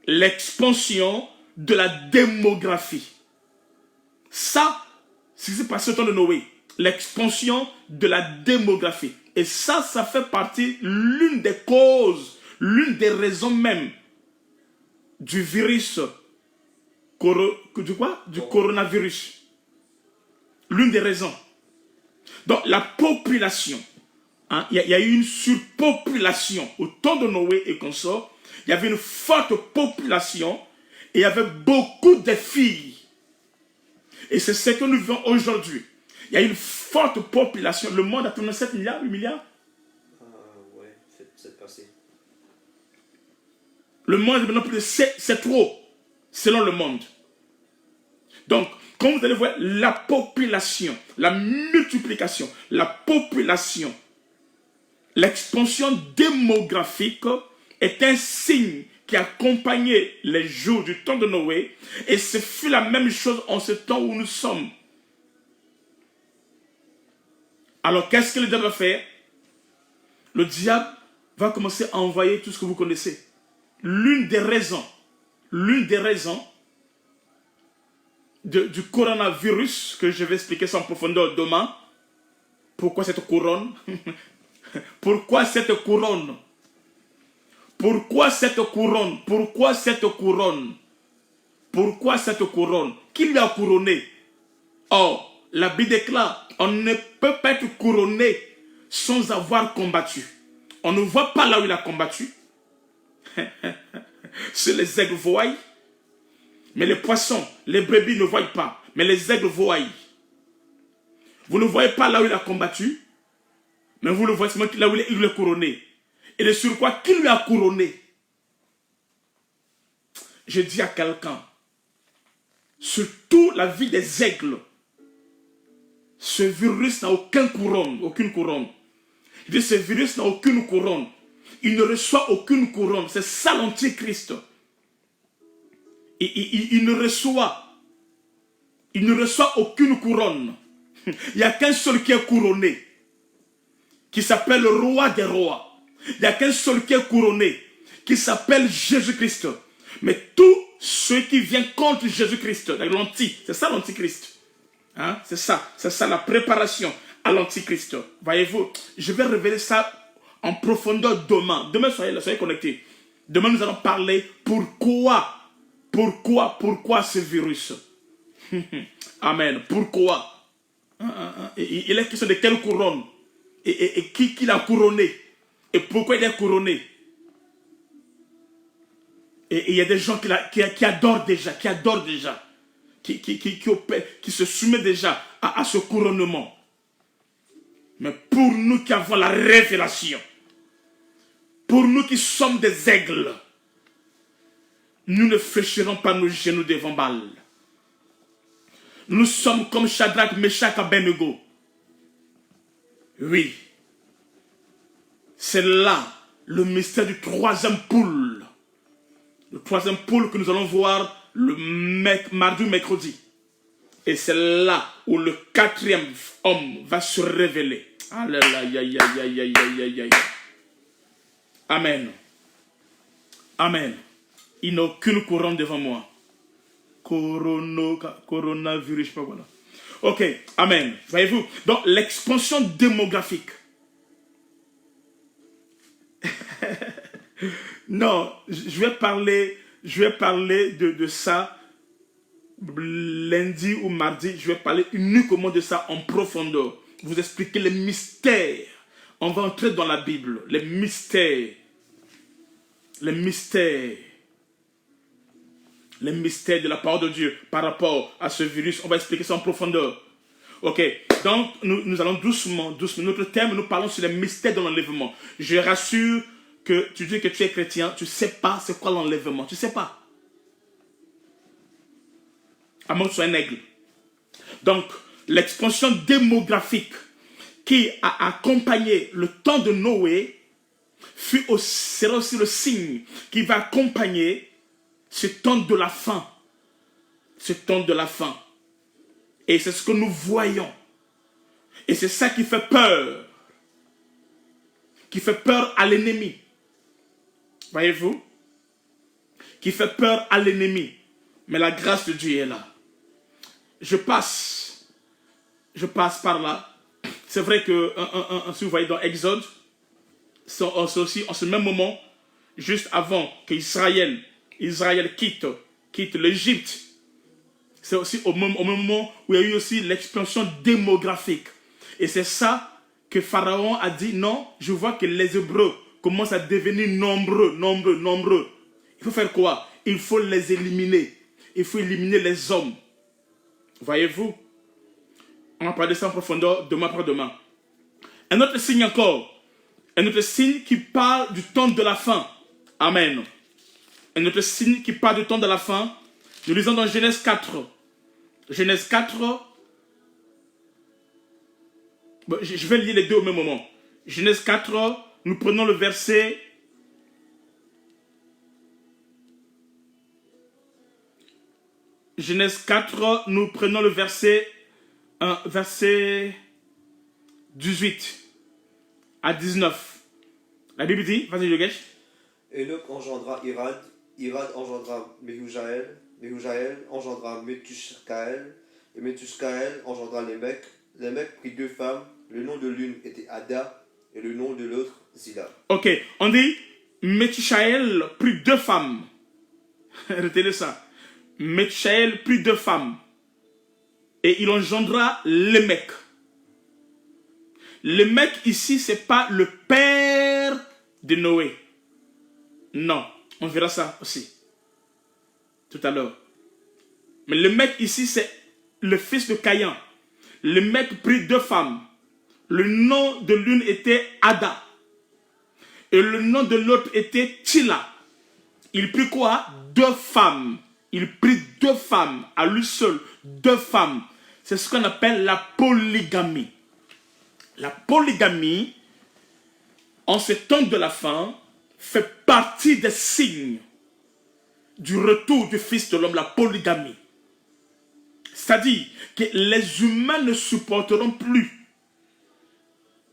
L'expansion de la démographie. Ça, c'est ce qui s'est passé au temps de Noé. L'expansion de la démographie. Et ça fait partie, l'une des causes, l'une des raisons même du virus, du coronavirus. L'une des raisons. Donc la population, il y a eu une surpopulation au temps de Noé et consorts. Il y avait une forte population et il y avait beaucoup de filles. Et c'est ce que nous vivons aujourd'hui. Il y a une forte population. Le monde a tourné 7 milliards, 8 milliards. Oui, c'est passé. Le monde est maintenant plus de 7, c'est trop, selon le monde. Donc, comme vous allez voir, la population, la multiplication, la population, l'expansion démographique est un signe qui accompagnait les jours du temps de Noé, et ce fut la même chose en ce temps où nous sommes. Alors, qu'est-ce que le diable va faire? Le diable va commencer à envoyer tout ce que vous connaissez. L'une des raisons du coronavirus, que je vais expliquer ça en profondeur demain. Pourquoi cette couronne? Pourquoi cette couronne? Pourquoi cette couronne? Pourquoi cette couronne? Pourquoi cette couronne? Qui l'a couronné? Or, la Bible déclare, on ne peut pas être couronné sans avoir combattu. On ne voit pas là où il a combattu. C'est les aigles voient. Mais les poissons, les brebis ne voient pas. Mais les aigles voient. Vous ne voyez pas là où il a combattu. Mais vous le voyez seulement là où il est couronné. Et de sur quoi qui lui a couronné. Je dis à quelqu'un, surtout la vie des aigles, ce virus n'a aucune couronne. Je dis, ce virus n'a aucune couronne. Il ne reçoit aucune couronne. C'est ça l'antichrist. Il ne reçoit aucune couronne. Il n'y a qu'un seul qui est couronné, qui s'appelle le roi des rois. Il n'y a qu'un seul qui est couronné, qui s'appelle Jésus-Christ. Mais tous ceux qui viennent contre Jésus-Christ, c'est ça l'antichrist. Hein? C'est ça la préparation à l'antichrist. Voyez-vous, je vais révéler ça en profondeur demain. Demain, soyez connectés. Demain, nous allons parler pourquoi ce virus. Amen. Pourquoi? Il est question de quelle couronne? Et qui l'a couronné? Et pourquoi il est couronné? Et il y a des gens qui adorent déjà, qui se soumettent déjà à ce couronnement. Mais pour nous qui avons la révélation, pour nous qui sommes des aigles, nous ne fléchirons pas nos genoux devant Baal. Nous sommes comme Shadrach, Meshach, Abednego. Oui. C'est là le mystère du troisième poule. Le troisième poule que nous allons voir le mardi ou mercredi. Et c'est là où le quatrième homme va se révéler. Amen. Amen. Il n'a aucune couronne devant moi. Coronavirus, je sais pas voilà. Ok, amen. Voyez-vous, donc l'expansion démographique. Non, je vais parler de ça lundi ou mardi. Je vais parler uniquement de ça en profondeur. Vous expliquer les mystères. On va entrer dans la Bible. Les mystères. Les mystères de la parole de Dieu par rapport à ce virus. On va expliquer ça en profondeur. Ok, donc nous allons doucement. Notre thème, nous parlons sur les mystères de l'enlèvement. Je rassure que tu dis que tu es chrétien, tu ne sais pas c'est quoi l'enlèvement. Tu ne sais pas. À moins que tu sois un aigle. Donc, l'expansion démographique qui a accompagné le temps de Noé sera aussi le signe qui va accompagner ce temps de la fin. Ce temps de la fin. Et c'est ce que nous voyons. Et c'est ça qui fait peur. Qui fait peur à l'ennemi. Voyez-vous? Qui fait peur à l'ennemi. Mais la grâce de Dieu est là. Je passe par là. C'est vrai que, si vous voyez dans Exode, c'est aussi en ce même moment, juste avant qu'Israël quitte l'Égypte. C'est aussi au même moment où il y a eu aussi l'expansion démographique. Et c'est ça que Pharaon a dit, non, je vois que les Hébreux commencent à devenir nombreux. Il faut faire quoi? Il faut les éliminer. Il faut éliminer les hommes. Voyez-vous? On va parler de ça en profondeur demain après demain. Un autre signe encore. Un autre signe qui parle du temps de la fin. Amen. Un autre signe qui parle du temps de la fin. Nous lisons dans Genèse 4. Genèse 4. Bon, je vais lire les deux au même moment. Genèse 4, nous prenons le verset. Genèse 4, nous prenons le verset 18 à 19. La Bible dit, vas-y Yogesh. Enoch engendra Irad, Irad engendra Mehujaël, Mehujaël engendra Methuskaël, et Methuskaël engendra Lémec. Lémec prit deux femmes, le nom de l'une était Ada, et le nom de l'autre Zilla. Ok, on dit Methusaël prit deux femmes. Retenez ça. Methusaël prit deux femmes. Et il engendra Lémec. Lémec ici, ce n'est pas le père de Noé. Non, on verra ça aussi tout à l'heure. Mais le mec ici, c'est le fils de Caïn. Le mec prit 2 femmes. Le nom de l'une était Ada. Et le nom de l'autre était Tila. Il prit quoi? 2 femmes. Il prit 2 femmes, à lui seul, 2 femmes. C'est ce qu'on appelle la polygamie. La polygamie, en ce temps de la fin, fait partie des signes du retour du Fils de l'homme, la polygamie. C'est-à-dire que les humains ne supporteront plus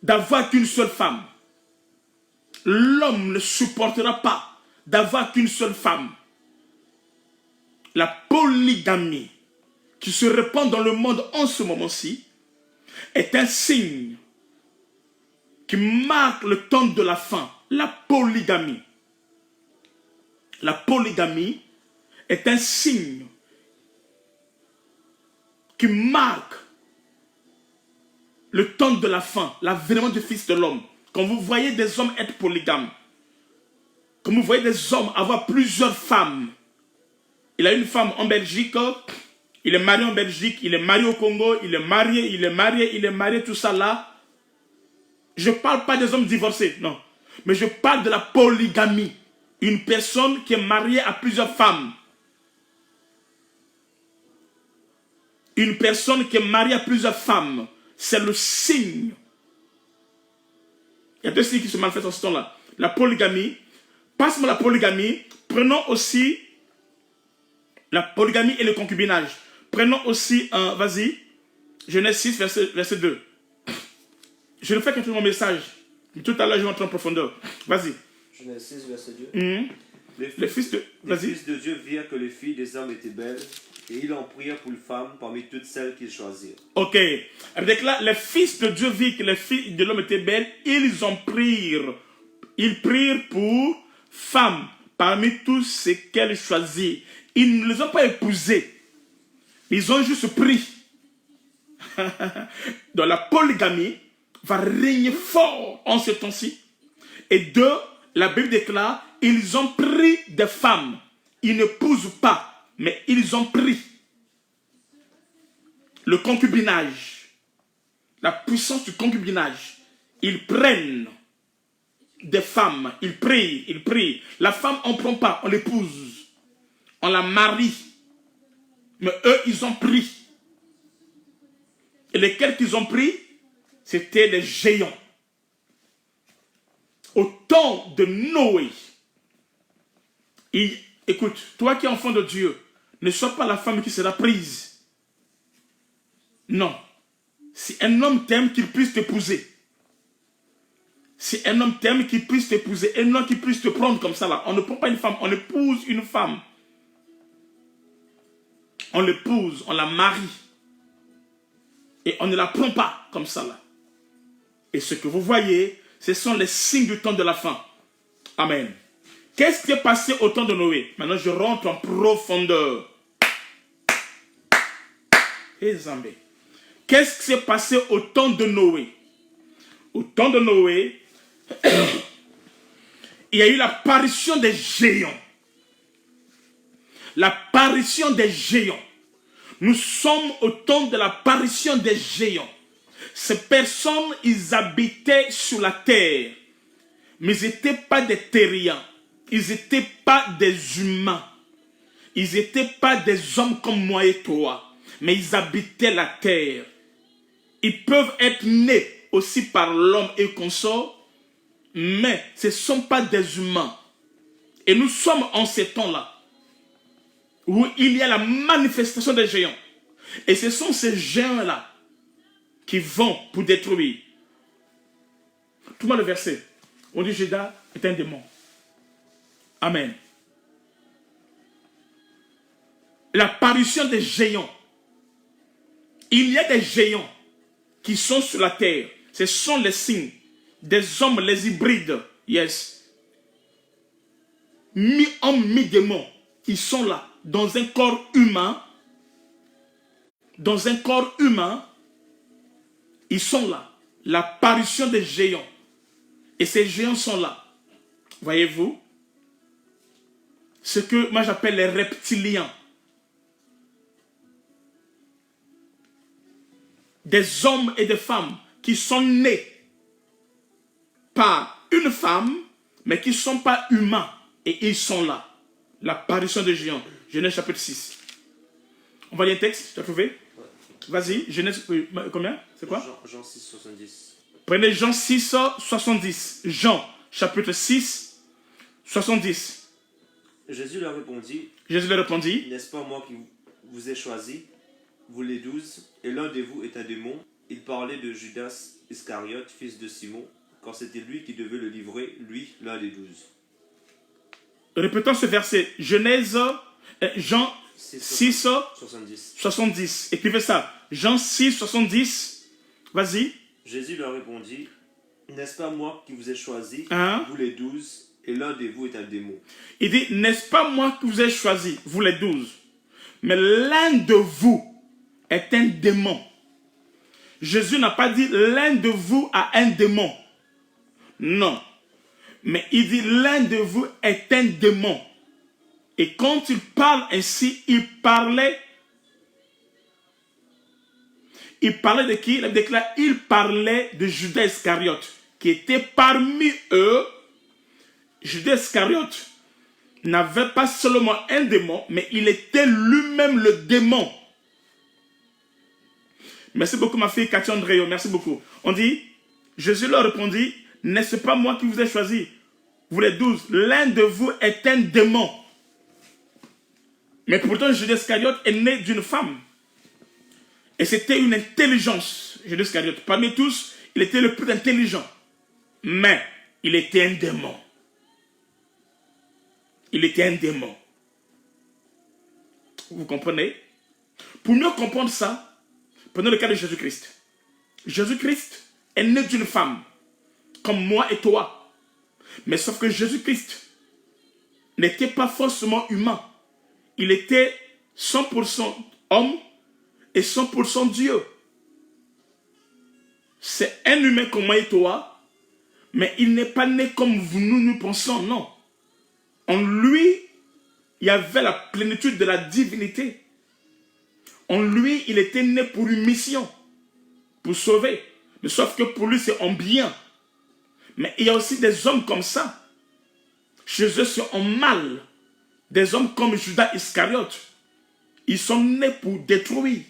d'avoir qu'une seule femme. L'homme ne supportera pas d'avoir qu'une seule femme. La polygamie qui se répand dans le monde en ce moment-ci est un signe qui marque le temps de la fin. La polygamie. La polygamie est un signe qui marque le temps de la fin, l'avènement du Fils de l'homme. Quand vous voyez des hommes être polygames, quand vous voyez des hommes avoir plusieurs femmes, il a une femme en Belgique, il est marié en Belgique, il est marié au Congo, il est marié, tout ça là. Je ne parle pas des hommes divorcés, non. Mais je parle de la polygamie. Une personne qui est mariée à plusieurs femmes. Une personne qui est mariée à plusieurs femmes, c'est le signe. Il y a 2 signes qui se manifestent en ce temps-là. La polygamie, pas seulement la polygamie, prenons aussi la polygamie et le concubinage. Prenons aussi, vas-y, Genèse 6, verset 2. Je ne fais qu'un tout mon message. Mais tout à l'heure, je vais entrer en profondeur. Vas-y. Genèse 6, verset 2. Les fils de Dieu virent que les filles des hommes étaient belles, et ils en prirent pour femme parmi toutes celles qu'ils choisirent. Ok. Avec là, les fils de Dieu virent que les filles de l'homme étaient belles, ils en prirent. Ils prirent pour femmes parmi tous ceux qu'elles choisirent. Ils ne les ont pas épousées. Ils ont juste pris. Donc la polygamie va régner fort en ce temps-ci. Et 2, la Bible déclare, ils ont pris des femmes. Ils n'épousent pas, mais ils ont pris. Le concubinage, la puissance du concubinage, ils prennent des femmes, ils prient. La femme, on ne prend pas, on l'épouse. On la marie. Mais eux, ils ont pris. Et lesquels qu'ils ont pris, c'était les géants. Au temps de Noé, écoute, toi qui es enfant de Dieu, ne sois pas la femme qui sera prise. Non. Si un homme t'aime, qu'il puisse t'épouser. Si un homme t'aime, qu'il puisse t'épouser. Et non qu'il puisse te prendre comme ça là. On ne prend pas une femme, on épouse une femme. On l'épouse, on la marie. Et on ne la prend pas comme ça là. Et ce que vous voyez, ce sont les signes du temps de la fin. Amen. Qu'est-ce qui est passé au temps de Noé? Maintenant, je rentre en profondeur. Et Zambé. Qu'est-ce qui s'est passé au temps de Noé? Au temps de Noé, il y a eu l'apparition des géants. L'apparition des géants. Nous sommes au temps de l'apparition des géants. Ces personnes, ils habitaient sur la terre. Mais ils n'étaient pas des terriens. Ils n'étaient pas des humains. Ils n'étaient pas des hommes comme moi et toi. Mais ils habitaient la terre. Ils peuvent être nés aussi par l'homme et consort. Mais ce ne sont pas des humains. Et nous sommes en ces temps-là où il y a la manifestation des géants. Et ce sont ces géants-là qui vont pour détruire. Tout le monde le verset. On dit Judas est un démon. Amen. L'apparition des géants. Il y a des géants qui sont sur la terre. Ce sont les signes des hommes, les hybrides. Yes. Mi-homme, mi-démon. Ils sont là. Dans un corps humain. Dans un corps humain. Ils sont là. L'apparition des géants. Et ces géants sont là. voyez-vous, ce que moi j'appelle les reptiliens. Des hommes et des femmes qui sont nés par une femme, mais qui ne sont pas humains. Et ils sont là. L'apparition de géants. Genèse chapitre 6. On va lire un texte, tu as trouvé? Vas-y, Genèse, combien? C'est quoi? Jean 6, 70. Prenez Jean 6, 70. Jean, chapitre 6, 70. Jésus leur répondit, Jésus leur répondit, n'est-ce pas moi qui vous ai choisi, vous les 12, et l'un de vous est un démon. Il parlait de Judas Iscariote, fils de Simon, quand c'était lui qui devait le livrer, lui, l'un des 12. Répétons ce verset. Genèse, Jean 6, 70. 70. Écrivez ça. Jean 6, 70. Vas-y. Jésus leur répondit, n'est-ce pas moi qui vous ai choisi, Hein? vous les 12, et l'un de vous est un démon. Il dit, n'est-ce pas moi qui vous ai choisi, vous les 12, mais l'un de vous est un démon. Jésus n'a pas dit l'un de vous a un démon. Non. Mais il dit l'un de vous est un démon. Et quand il parle ainsi, il parlait de qui? Il a déclaré, il parlait de Judas Iscariote, qui était parmi eux. Judas Iscariote n'avait pas seulement un démon, mais il était lui-même le démon. Merci beaucoup ma fille Cathy Andréo, merci beaucoup. On dit, Jésus leur répondit, n'est-ce pas moi qui vous ai choisi? Vous les 12, l'un de vous est un démon. Mais pourtant Judas Iscariote est né d'une femme. Et c'était une intelligence, Judas Iscariote. Parmi tous, il était le plus intelligent. Mais il était un démon. Il était un démon. Vous comprenez? Pour mieux comprendre ça, prenons le cas de Jésus-Christ. Jésus-Christ est né d'une femme, comme moi et toi. Mais sauf que Jésus-Christ n'était pas forcément humain. Il était 100% homme et 100% Dieu. C'est un humain comme moi et toi, mais il n'est pas né comme nous pensons, non. En lui, il y avait la plénitude de la divinité. En lui, il était né pour une mission, pour sauver. Mais sauf que pour lui, c'est en bien. Mais il y a aussi des hommes comme ça. Chez eux, c'est en mal. Des hommes comme Judas Iscariote. Ils sont nés pour détruire.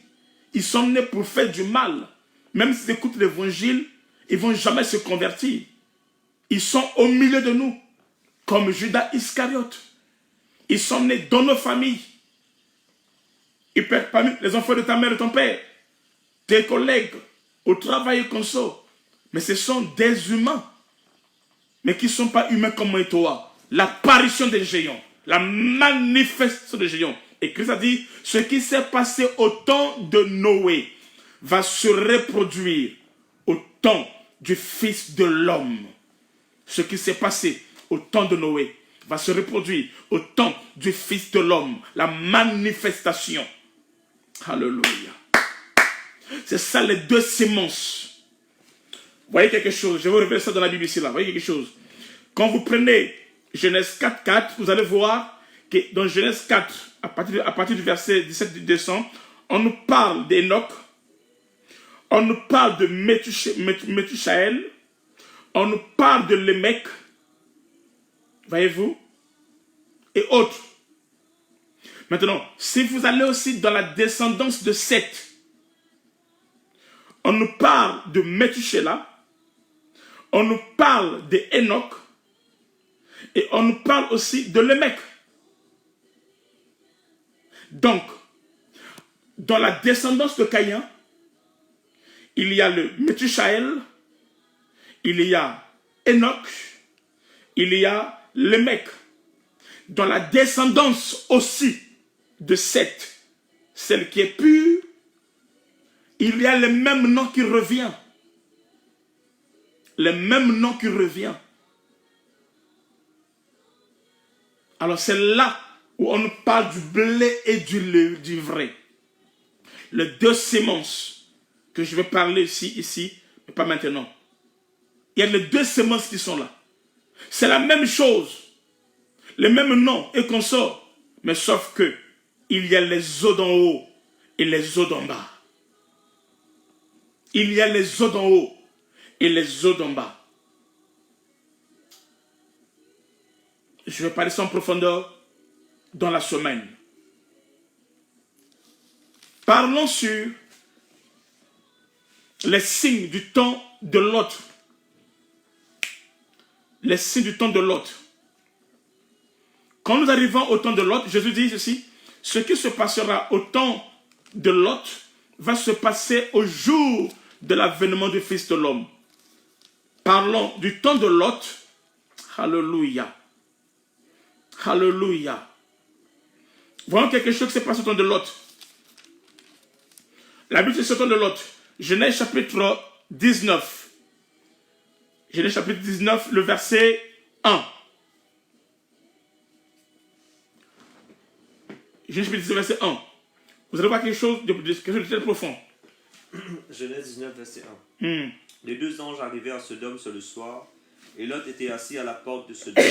Ils sont nés pour faire du mal. Même s'ils écoutent l'évangile, ils ne vont jamais se convertir. Ils sont au milieu de nous, comme Judas Iscariote. Ils sont nés dans nos familles. Ils peuvent être parmi les enfants de ta mère et de ton père, tes collègues, au travail et comme ça. Mais ce sont des humains, mais qui ne sont pas humains comme moi et toi. L'apparition des géants, la manifestation des géants. Et Christ a dit, ce qui s'est passé au temps de Noé va se reproduire au temps du Fils de l'homme. Ce qui s'est passé au temps de Noé va se reproduire au temps du Fils de l'homme. La manifestation. Alléluia. C'est ça les deux semences. Vous voyez quelque chose? Je vais vous révéler ça dans la Bible ici. Là. Vous voyez quelque chose? Quand vous prenez Genèse 4, 4, vous allez voir que dans Genèse 4, à partir du verset 17 du descend, on nous parle d'Enoch, on nous parle de Méthusaël, on nous parle de Lémec, voyez-vous, et autres. Maintenant, si vous allez aussi dans la descendance de Seth, on nous parle de Méthushélah, on nous parle d'Enoch, et on nous parle aussi de Lémec. Donc, dans la descendance de Caïn, il y a le Méthusaël, il y a Enoch, il y a Lémec. Dans la descendance aussi de Seth, celle qui est pure, il y a le même nom qui revient. Le même nom qui revient. Alors c'est là où on nous parle du blé et du vrai. Les deux semences que je vais parler ici, mais pas maintenant. Il y a les deux semences qui sont là. C'est la même chose. Le même nom et consort. Mais sauf que il y a les eaux d'en haut et les eaux d'en bas. Il y a les eaux d'en haut et les eaux d'en bas. Je vais parler sans profondeur dans la semaine. Parlons sur les signes du temps de l'autre. Les signes du temps de l'autre. Quand nous arrivons au temps de l'autre, Jésus dit ceci, ce qui se passera au temps de l'autre va se passer au jour de l'avènement du Fils de l'homme. Parlons du temps de l'autre. Alléluia. Alléluia. Voyons quelque chose qui se passe au temps de l'autre. La Bible, c'est au temps de l'autre. Genèse chapitre 19. Genèse chapitre 19, le verset 1. Genèse chapitre 19, verset 1. Vous allez voir quelque chose de très profond. Genèse 19, verset 1. Les deux anges arrivèrent à Sodome sur le soir, et Lot était assis à la porte de Sodome.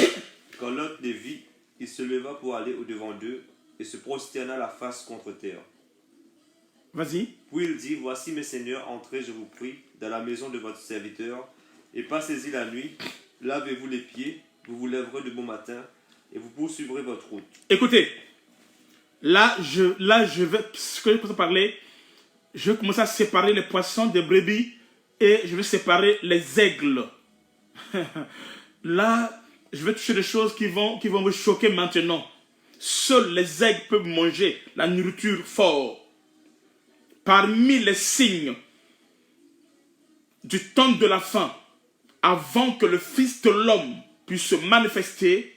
Quand Lot les vit, il se leva pour aller au-devant d'eux, et se prosterna la face contre terre. Vas-y. Puis il dit, voici mes seigneurs, entrez, je vous prie, dans la maison de votre serviteur, et passez-y la nuit, lavez-vous les pieds, vous vous lèverez de bon matin, et vous poursuivrez votre route. Écoutez, là je vais, ce que je peux parler, je vais commencer à séparer les poissons des brebis, et je vais séparer les aigles. Là, je vais toucher des choses qui vont me choquer maintenant. Seuls les aigles peuvent manger la nourriture forte. Parmi les signes du temps de la fin, avant que le Fils de l'homme puisse se manifester,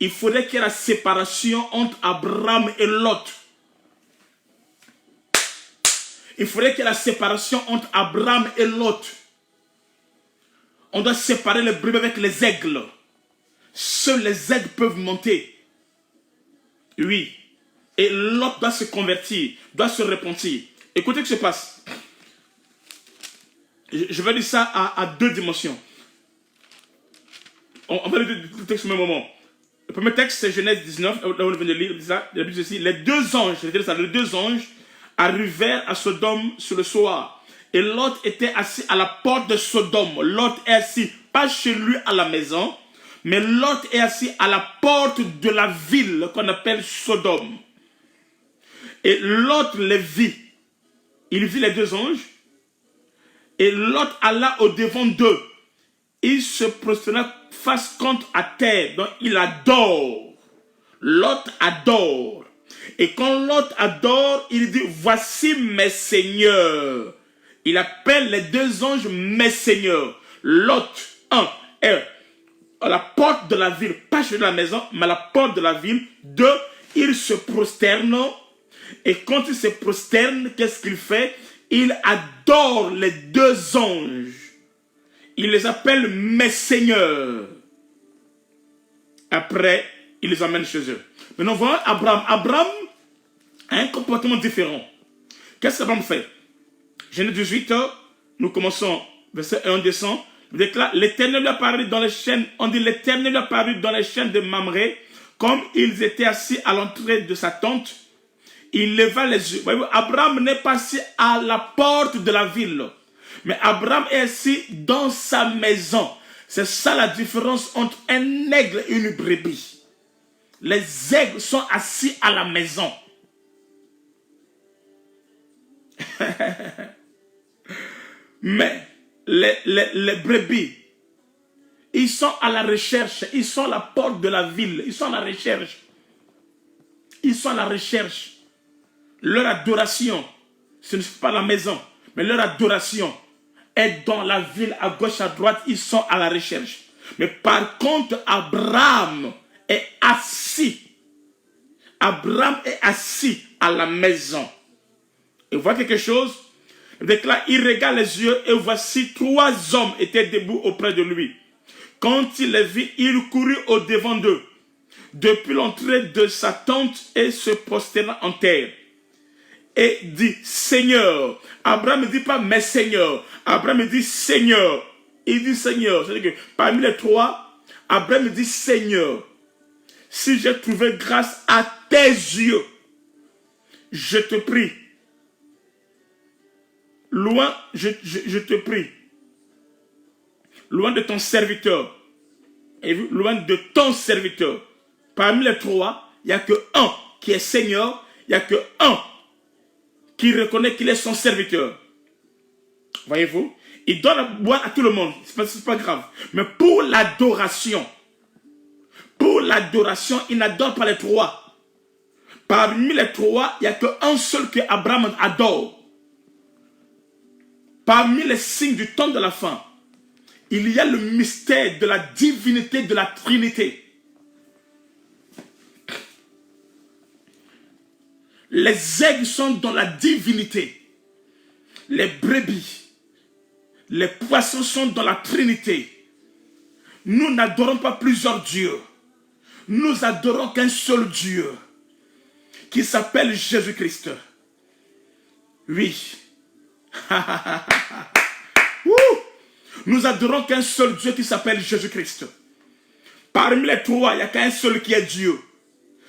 il faudrait qu'il y ait la séparation entre Abraham et Lot. Il faudrait qu'il y ait la séparation entre Abraham et Lot. On doit séparer les brebis avec les aigles. Seuls les aigles peuvent monter. Oui. Et Lot doit se convertir, doit se repentir. Écoutez ce qui se passe. Je vais dire ça à deux dimensions. On va lire le texte au même moment. Le premier texte, c'est Genèse 19, là où on vient de lire. La Bible dit ceci, les deux anges arrivèrent à Sodome sur le soir. Et Lot était assis à la porte de Sodome. Lot est assis, pas chez lui à la maison, mais Lot est assis à la porte de la ville qu'on appelle Sodome. Et Lot les vit. Il vit les deux anges. Et Lot alla au-devant d'eux. Il se prosterna face contre à terre. Donc il adore. Lot adore. Et quand Lot adore, il dit, voici mes seigneurs. Il appelle les deux anges mes seigneurs. Lot, est à la porte de la ville, pas chez la maison, mais à la porte de la ville. 2, il se prosterne. Et quand il se prosterne, qu'est-ce qu'il fait? Il adore les deux anges. Il les appelle mes seigneurs. Après, il les emmène chez eux. Maintenant, voyons Abraham. Abraham a un comportement différent. Qu'est-ce qu'Abraham fait? Genèse 18, nous commençons, verset 1, on descend. L'Éternel lui apparut dans les chaînes, on dit l'Éternel lui apparut dans les chaînes de Mamré, comme ils étaient assis à l'entrée de sa tente. Il leva les yeux. Abraham n'est pas assis à la porte de la ville, mais Abraham est assis dans sa maison. C'est ça la différence entre un aigle et une brebis. Les aigles sont assis à la maison. Mais les brebis, ils sont à la recherche. Ils sont à la porte de la ville. Ils sont à la recherche. Ils sont à la recherche. Leur adoration, ce n'est pas la maison, mais leur adoration est dans la ville, à gauche, à droite. Ils sont à la recherche. Mais par contre, Abraham est assis. Abraham est assis à la maison. Et voit quelque chose. Il regarde les yeux et voici 3 hommes étaient debout auprès de lui. Quand il les vit, il courut au-devant d'eux, depuis l'entrée de sa tente et se prosterna en terre. Et dit, Seigneur. Abraham ne dit pas, mais Seigneur. Abraham dit, Seigneur. Il dit, Seigneur. C'est-à-dire que parmi les 3, Abraham dit, Seigneur, si j'ai trouvé grâce à tes yeux, je te prie. Loin, je te prie. Loin de ton serviteur. Et loin de ton serviteur. Parmi les trois, il n'y a que un qui est Seigneur. Il n'y a que un qui reconnaît qu'il est son serviteur. Voyez-vous? Il donne à boire à tout le monde. C'est pas grave. Mais pour l'adoration, il n'adore pas les trois. Parmi les trois, il n'y a qu'un seul que Abraham adore. Parmi les signes du temps de la fin, il y a le mystère de la divinité de la Trinité. Les aigles sont dans la divinité. Les brebis, les poissons sont dans la Trinité. Nous n'adorons pas plusieurs dieux. Nous adorons qu'un seul Dieu, qui s'appelle Jésus-Christ. Oui. Nous adorons qu'un seul Dieu qui s'appelle Jésus-Christ. Parmi les trois, il n'y a qu'un seul qui est Dieu.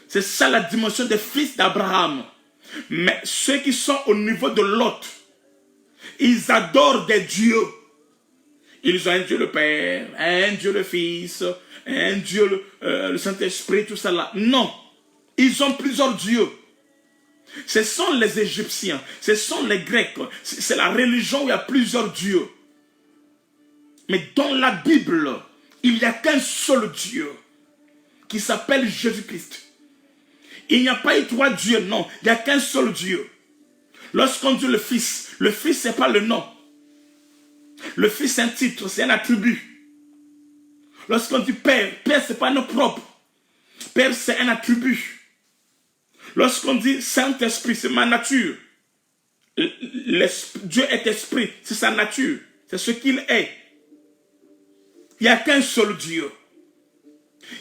C'est ça la dimension des fils d'Abraham. Mais ceux qui sont au niveau de l'autre, ils adorent des dieux. Ils ont un Dieu le Père, un Dieu le Fils, un Dieu le Saint-Esprit, tout ça là. Non, ils ont plusieurs dieux. Ce sont les Égyptiens, ce sont les Grecs. C'est la religion où il y a plusieurs dieux. Mais dans la Bible, il n'y a qu'un seul Dieu qui s'appelle Jésus-Christ. Il n'y a pas eu trois dieux, non. Il n'y a qu'un seul Dieu. Lorsqu'on dit le Fils, ce n'est pas le nom. Le Fils, c'est un titre, c'est un attribut. Lorsqu'on dit Père, Père, ce n'est pas un nom propre. Père, c'est un attribut. Lorsqu'on dit Saint-Esprit, c'est ma nature. Dieu est esprit, c'est sa nature. C'est ce qu'il est. Il n'y a qu'un seul Dieu.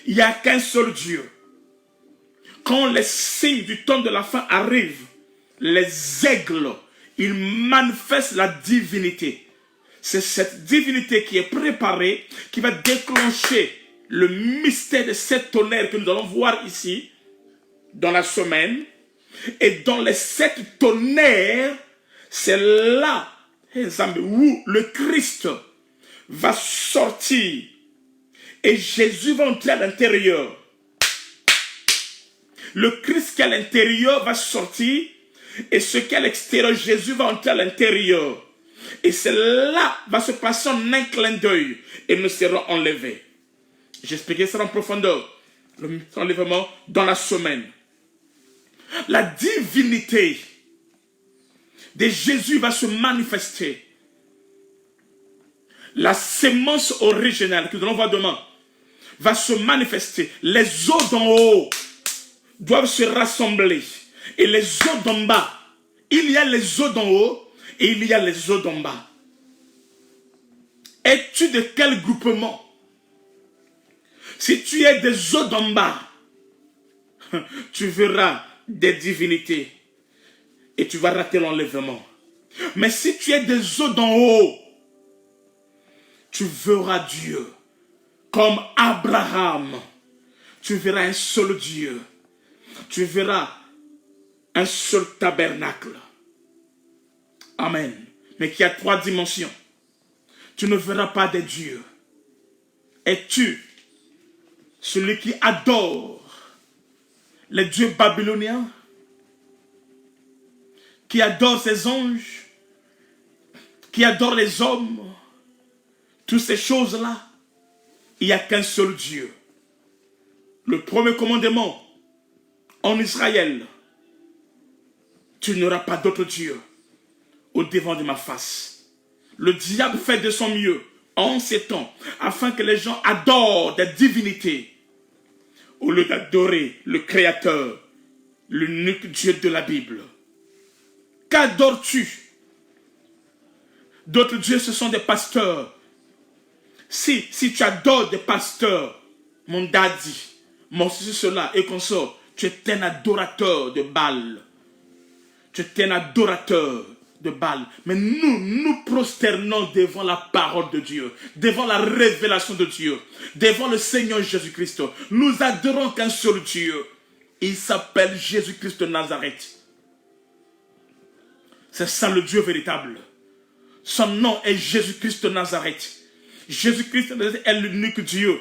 Il n'y a qu'un seul Dieu. Quand les signes du temps de la fin arrivent, les aigles, ils manifestent la divinité. C'est cette divinité qui est préparée, qui va déclencher le mystère de cette tonnerre que nous allons voir ici, dans la semaine. Et dans les 7 tonnerres, c'est là où le Christ va sortir. Et Jésus va entrer à l'intérieur. Le Christ qui est à l'intérieur va sortir. Et ce qui est à l'extérieur, Jésus va entrer à l'intérieur. Et c'est là va se passer en un clin d'œil. Et nous serons enlevés. J'expliquerai ça en profondeur. L'enlèvement dans la semaine. La divinité de Jésus va se manifester. La sémence originale que nous allons voir demain va se manifester. Les eaux d'en haut doivent se rassembler. Et les eaux d'en bas, il y a les eaux d'en haut et il y a les eaux d'en bas. Es-tu de quel groupement? Si tu es des eaux d'en bas, tu verras des divinités et tu vas rater l'enlèvement. Mais si tu es des eaux d'en haut, tu verras Dieu comme Abraham. Tu verras un seul Dieu. Tu verras un seul tabernacle. Amen. Mais qui a 3 dimensions. Tu ne verras pas des dieux. Es-tu celui qui adore les dieux babyloniens, qui adore ses anges, qui adore les hommes, toutes ces choses-là? Il n'y a qu'un seul Dieu. Le premier commandement en Israël: tu n'auras pas d'autre Dieu au devant de ma face. Le diable fait de son mieux en ces temps afin que les gens adorent des divinités au lieu d'adorer le Créateur, l'unique Dieu de la Bible. Qu'adores-tu? D'autres dieux, ce sont des pasteurs. Si tu adores des pasteurs, mon daddy, mon ceci, cela et consort, tu es un adorateur de Baal. Tu es un adorateur de Baal. Mais nous prosternons devant la parole de Dieu, devant la révélation de Dieu, devant le Seigneur Jésus-Christ. Nous adorons qu'un seul Dieu. Il s'appelle Jésus-Christ de Nazareth. C'est ça le Dieu véritable. Son nom est Jésus-Christ de Nazareth. Jésus-Christ de Nazareth est l'unique Dieu.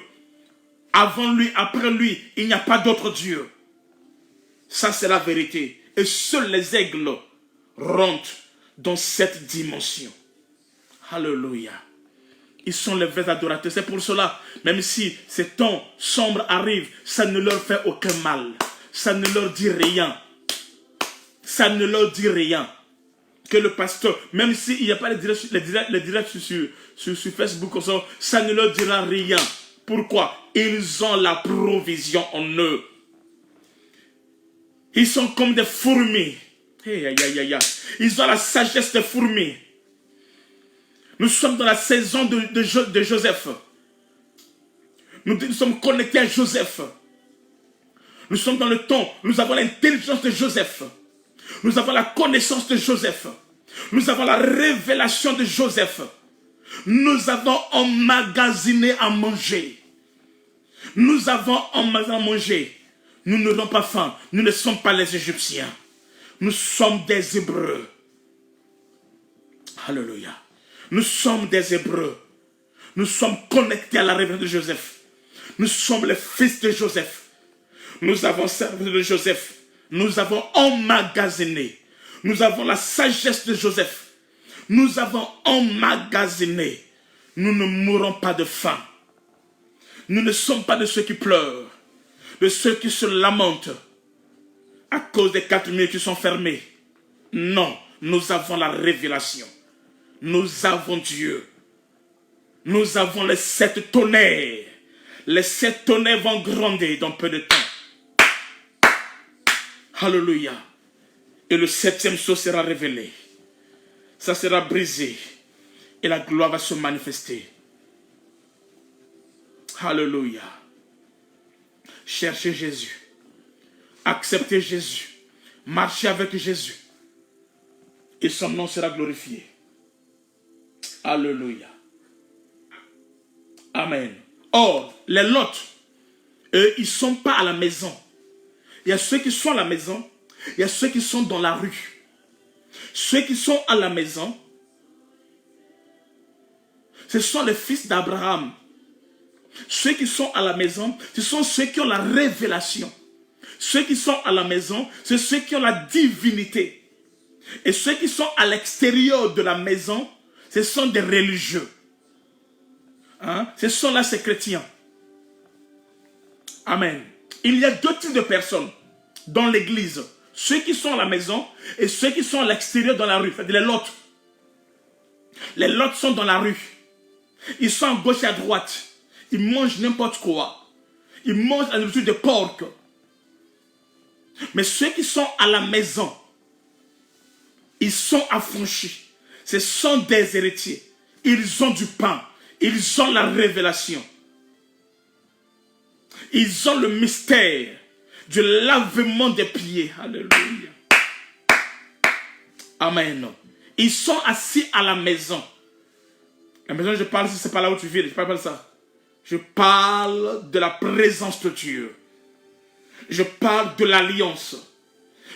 Avant lui, après lui, il n'y a pas d'autre Dieu. Ça, c'est la vérité. Et seuls les aigles rentrent dans cette dimension. Alléluia. Ils sont les vrais adorateurs. C'est pour cela, même si ces temps sombres arrivent, ça ne leur fait aucun mal. Ça ne leur dit rien. Ça ne leur dit rien. Que le pasteur, même s'il n'y a pas les directs sur Facebook, ça ne leur dira rien. Pourquoi? Ils ont la provision en eux. Ils sont comme des fourmis. Ils ont la sagesse des fourmis. Nous sommes dans la saison de Joseph. Nous sommes connectés à Joseph. Nous sommes dans le temps, nous avons l'intelligence de Joseph. Nous avons la connaissance de Joseph. Nous avons la révélation de Joseph. Nous avons emmagasiné à manger. Nous avons emmagasiné à manger. Nous n'aurons pas faim. Nous ne sommes pas les Égyptiens. Nous sommes des Hébreux. Alléluia. Nous sommes des Hébreux. Nous sommes connectés à la révélation de Joseph. Nous sommes les fils de Joseph. Nous avons servi de Joseph. Nous avons emmagasiné. Nous avons la sagesse de Joseph. Nous avons emmagasiné. Nous ne mourrons pas de faim. Nous ne sommes pas de ceux qui pleurent, de ceux qui se lamentent à cause des 4 murs qui sont fermés. Non, nous avons la révélation. Nous avons Dieu. Nous avons les 7 tonnerres. Les 7 tonnerres vont grandir dans peu de temps. Alléluia. Et le 7e sceau sera révélé. Ça sera brisé. Et la gloire va se manifester. Alléluia. Cherchez Jésus. Acceptez Jésus. Marchez avec Jésus. Et son nom sera glorifié. Alléluia. Amen. Or, les Lots, eux, ils ne sont pas à la maison. Il y a ceux qui sont à la maison. Il y a ceux qui sont dans la rue. Ceux qui sont à la maison, ce sont les fils d'Abraham. Ceux qui sont à la maison, ce sont ceux qui ont la révélation. Ceux qui sont à la maison, c'est ceux qui ont la divinité. Et ceux qui sont à l'extérieur de la maison, ce sont des religieux. Ce sont là ces chrétiens. Amen. Il y a 2 types de personnes dans l'église. Ceux qui sont à la maison et ceux qui sont à l'extérieur dans la rue. C'est-à-dire les Lots. Les Lots sont dans la rue. Ils sont à gauche et à droite. Ils mangent n'importe quoi. Ils mangent la nourriture de porc. Mais ceux qui sont à la maison, ils sont affranchis. Ce sont des héritiers. Ils ont du pain. Ils ont la révélation. Ils ont le mystère du lavement des pieds. Alléluia. Amen. Ils sont assis à la maison. La maison, je parle, c'est pas là où tu vis, je parle pas de ça. Je parle de la présence de Dieu. Je parle de l'alliance.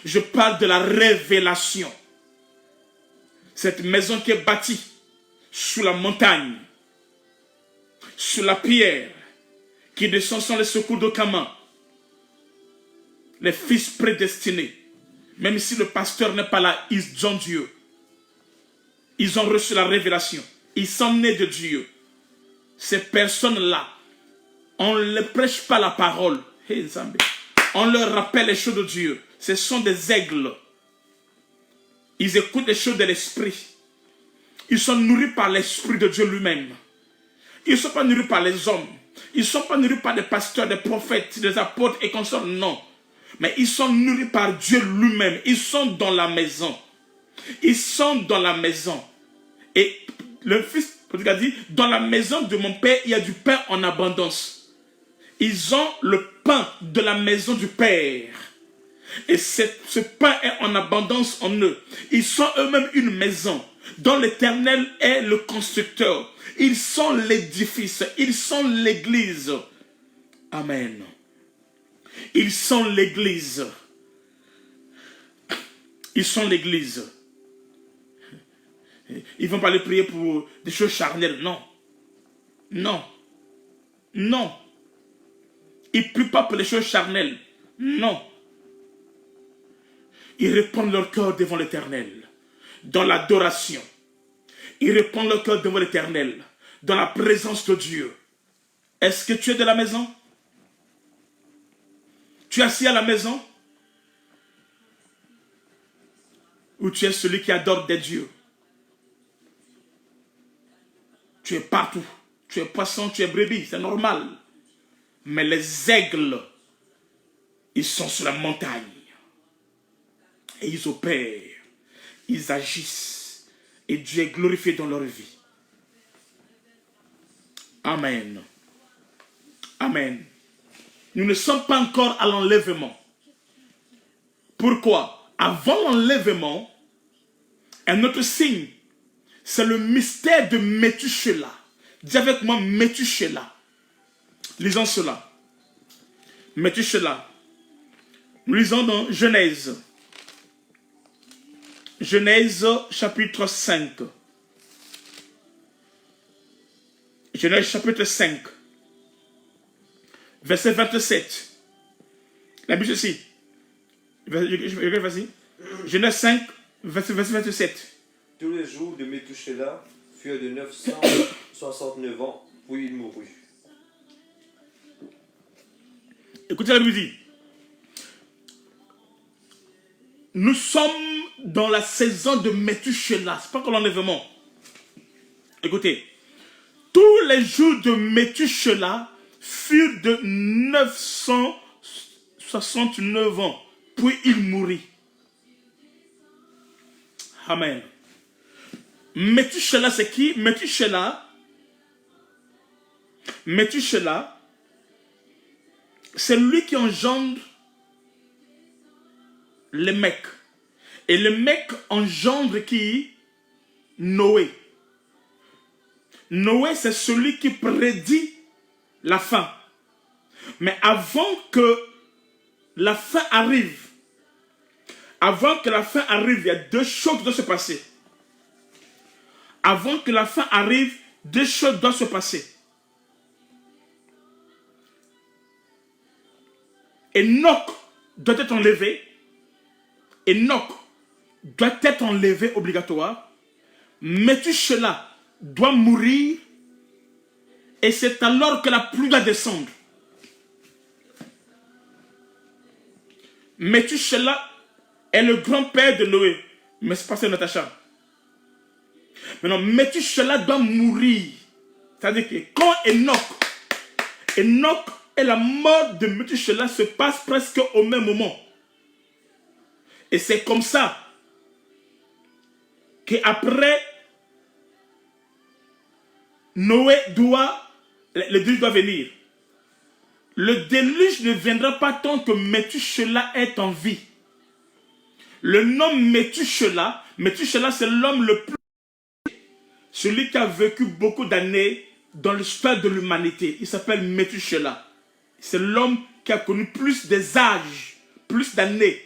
Je parle de la révélation. Cette maison qui est bâtie sous la montagne, sur la pierre, qui descend sans les secours d'aucun main. Les fils prédestinés, même si le pasteur n'est pas là, ils ont Dieu. Ils ont reçu la révélation. Ils sont nés de Dieu. Ces personnes-là, on ne leur prêche pas la parole. On leur rappelle les choses de Dieu. Ce sont des aigles. Ils écoutent les choses de l'esprit. Ils sont nourris par l'esprit de Dieu lui-même. Ils ne sont pas nourris par les hommes. Ils ne sont pas nourris par des pasteurs, des prophètes, des apôtres et consorts. Non. Mais ils sont nourris par Dieu lui-même. Ils sont dans la maison. Ils sont dans la maison. Et le fils a dit, dans la maison de mon père, il y a du pain en abondance. Ils ont le pain de la maison du père. Et ce pain est en abondance en eux. Ils sont eux-mêmes une maison dont l'Éternel est le constructeur. Ils sont l'édifice. Ils sont l'église. Amen. Ils sont l'église. Ils sont l'église. Ils vont pas aller prier pour des choses charnelles. Non. Non. Non. Ils ne prient pas pour les choses charnelles. Non. Ils répandent leur cœur devant l'Éternel, dans l'adoration. Ils répandent leur cœur devant l'Éternel, dans la présence de Dieu. Est-ce que tu es de la maison? Tu es assis à la maison? Ou tu es celui qui adore des dieux? Tu es partout. Tu es poisson, tu es brebis, c'est normal. Mais les aigles, ils sont sur la montagne. Et ils opèrent, ils agissent. Et Dieu est glorifié dans leur vie. Amen. Amen. Nous ne sommes pas encore à l'enlèvement. Pourquoi? Avant l'enlèvement, un autre signe, c'est le mystère de Métushela. Dis avec moi, Métushela. Lisons cela. Métushela. Nous lisons dans Genèse. Genèse chapitre 5. Genèse chapitre 5. Verset 27. La Bible ceci. Vas-y. Genèse 5, verset 27. Tous les jours de Métushela furent de 969 ans, puis il mourut. Écoutez la musique. Nous sommes dans la saison de Métushela. Ce n'est pas encore l'enlèvement. Écoutez. Tous les jours de Métushela furent de 969 ans. Puis il mourut. Amen. Métushela, c'est qui? Métushela, c'est lui qui engendre les mecs. Et le mec engendre qui? Noé. Noé, c'est celui qui prédit la fin. Mais avant que la fin arrive, il y a deux choses qui doivent se passer. Avant que la fin arrive, deux choses doivent se passer. Enoch doit être enlevé. Enoch doit être enlevé obligatoire. Métushela doit mourir. Et c'est alors que la pluie doit descendre. Métushela est le grand-père de Noé. Mais c'est pas ça, Natacha. Maintenant, Métushela doit mourir. C'est-à-dire que quand Enoch et la mort de Métushela se passe presque au même moment. Et c'est comme ça qu'après, le déluge doit venir. Le déluge ne viendra pas tant que Métushela est en vie. Le nom Métushela, c'est l'homme le plus... Celui qui a vécu beaucoup d'années dans l'histoire de l'humanité. Il s'appelle Métushela. C'est l'homme qui a connu plus des âges, plus d'années,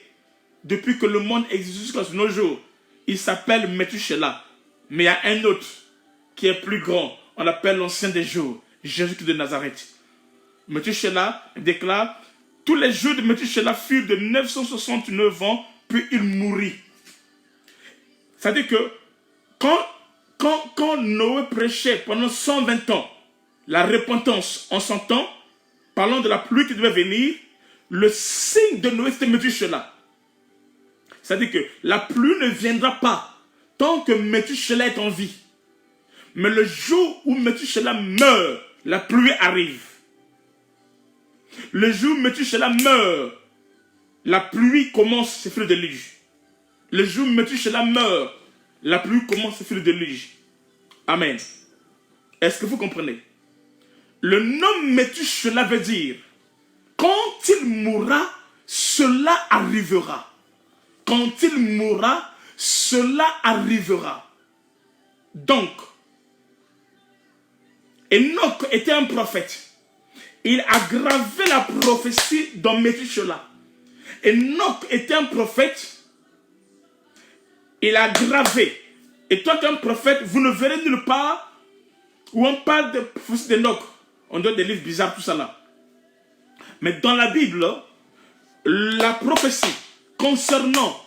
depuis que le monde existe jusqu'à nos jours. Il s'appelle Métushela. Mais il y a un autre qui est plus grand. On l'appelle l'ancien des jours, Jésus-Christ de Nazareth. Métushela déclare, tous les jours de Métushela furent de 969 ans, puis il mourut. C'est-à-dire que quand Noé prêchait pendant 120 ans la repentance en son temps, parlant de la pluie qui devait venir, le signe de Noé c'était Métushela. C'est-à-dire que la pluie ne viendra pas tant que Métushela est en vie. Mais le jour où Métushela meurt, la pluie arrive. Le jour où Métushela meurt, la pluie commence, c'est le déluge. Le jour où Métushela meurt, la pluie commence, c'est le déluge. Amen. Est-ce que vous comprenez? Le nom Métushela veut dire, quand il mourra, cela arrivera. Quand il mourra, cela arrivera. Donc, Enoch était un prophète. Il a gravé la prophétie dans Métusélah. Enoch était un prophète. Il a gravé. Et toi, tu es un prophète, vous ne verrez nulle part où on parle de prophétie d'Enoch. On donne des livres bizarres, tout ça là. Mais dans la Bible, la prophétie concernant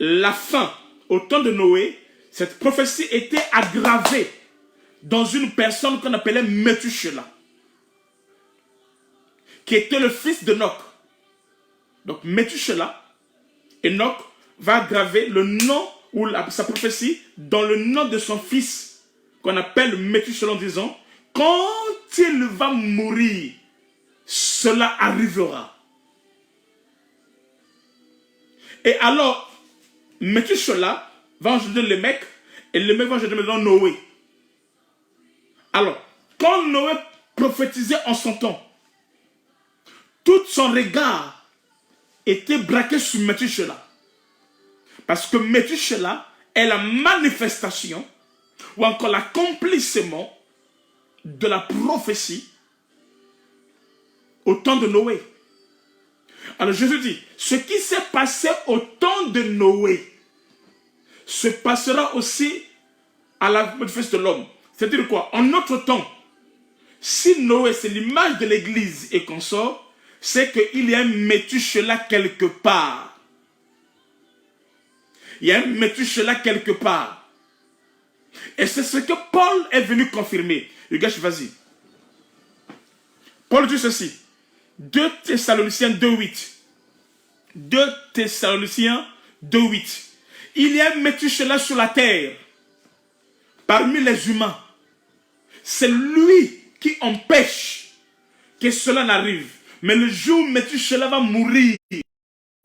la fin au temps de Noé, cette prophétie était aggravée dans une personne qu'on appelait Métusélah, qui était le fils d'Enoch. Donc Métusélah, Enoch va graver le nom ou sa prophétie dans le nom de son fils, qu'on appelle Métusélah, en disant, quand il va mourir, cela arrivera. Et alors, Métusélah va engendrer le mec, et le mec va engendrer maintenant Noé. Alors, quand Noé prophétisait en son temps, tout son regard était braqué sur Métusélah. Parce que Métusélah est la manifestation ou encore l'accomplissement de la prophétie au temps de Noé. Alors Jésus dit, ce qui s'est passé au temps de Noé se passera aussi à la manifestation de l'homme. C'est-à-dire quoi? En notre temps, si Noé c'est l'image de l'église et qu'on sort, c'est qu'il y a un Métusélah quelque part. Il y a un Métusélah quelque part. Et c'est ce que Paul est venu confirmer. Regarde, vas-y. Paul dit ceci. 2 Thessaloniciens 2.8. 2 Thessaloniciens 2.8. Il y a un Métusélah sur la terre, parmi les humains. C'est lui qui empêche que cela n'arrive. Mais le jour où Métusélah va mourir,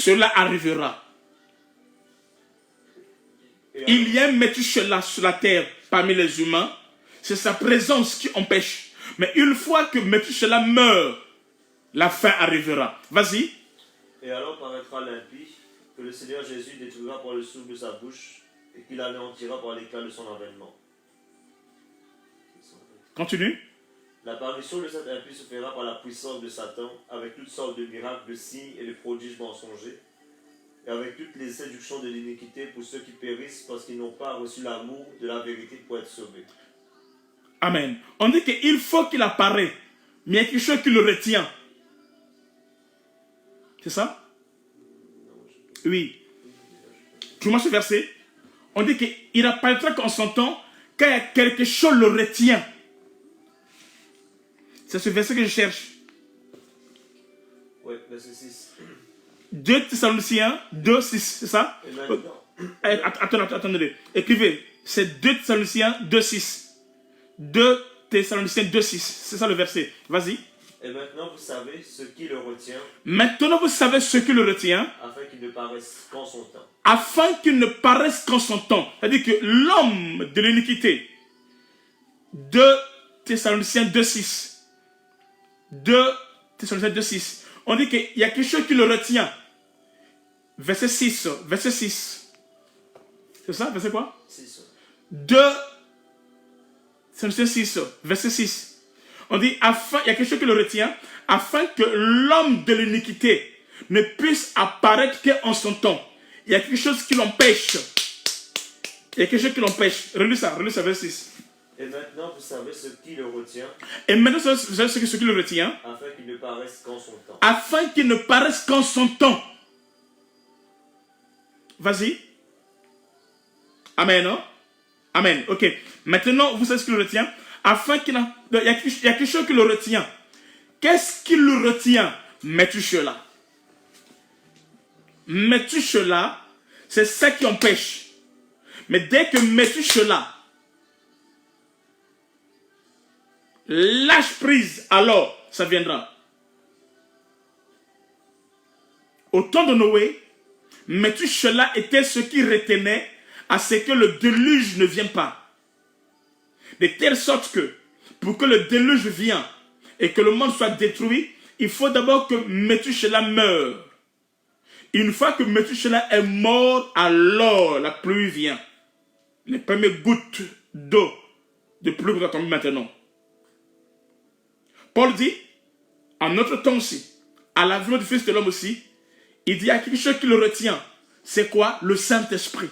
cela arrivera. Il y a un Métusélah sur la terre parmi les humains. C'est sa présence qui empêche. Mais une fois que Métusélah meurt, la fin arrivera. Vas-y. Et alors paraîtra l'impie, que le Seigneur Jésus détruira par le souffle de sa bouche, et qu'il anéantira par l'éclat de son avènement. Continue. L'apparition de cet impie se fera par la puissance de Satan, avec toutes sortes de miracles, de signes et de prodiges mensongers, et avec toutes les séductions de l'iniquité pour ceux qui périssent parce qu'ils n'ont pas reçu l'amour de la vérité pour être sauvés. Amen. On dit qu'il faut qu'il apparaisse, mais il y a quelque chose qui le retient. C'est ça? Oui. Tu vois ce verset? On dit qu'il apparaîtra qu'en son temps, quand il y a quelque chose le retient. C'est ce verset que je cherche. Oui, verset 6. 2 Thessaloniciens 2, 6, c'est ça? Attendez. Écrivez. C'est 2 Thessaloniciens 2, 6. 2 Thessaloniciens 2, 6. C'est ça le verset. Vas-y. Et maintenant vous savez ce qui le retient. Maintenant vous savez ce qui le retient. Afin qu'il ne paraisse qu'en son temps. Afin qu'il ne paraisse qu'en son temps. C'est-à-dire que l'homme de l'iniquité. 2 Thessaloniciens 2, 6. 2 Thessaloniciens 2, 6. On dit qu'il y a quelque chose qui le retient. Verset 6. Verset 6. C'est ça? Verset quoi? 6. 2 Thessaloniciens 6. Verset 6. On dit, il y a quelque chose qui le retient, afin que l'homme de l'iniquité ne puisse apparaître qu'en son temps. Il y a quelque chose qui l'empêche. Il y a quelque chose qui l'empêche. Relis ça, verset 6. Et maintenant vous savez ce qui le retient. Et maintenant vous savez ce qui le retient. Afin qu'il ne paraisse qu'en son temps. Afin qu'il ne paraisse qu'en son temps. Vas-y. Amen, hein? Amen. Ok. Maintenant, vous savez ce qui le retient. Afin qu'il il y a quelque chose qui le retient. Qu'est-ce qui le retient? Métusélah. Métusélah, c'est ça qui empêche. Mais dès que Métusélah lâche prise, alors ça viendra. Au temps de Noé, Métusélah était ce qui retenait à ce que le déluge ne vienne pas. De telle sorte que, pour que le déluge vienne et que le monde soit détruit, il faut d'abord que Métusélah meure. Une fois que Methuselah est mort, alors la pluie vient. Les premières gouttes d'eau de pluie vont tomber maintenant. Paul dit, en notre temps aussi, à l'avènement du Fils de l'homme aussi, il dit, il y a quelque chose qui le retient. C'est quoi? Le Saint-Esprit.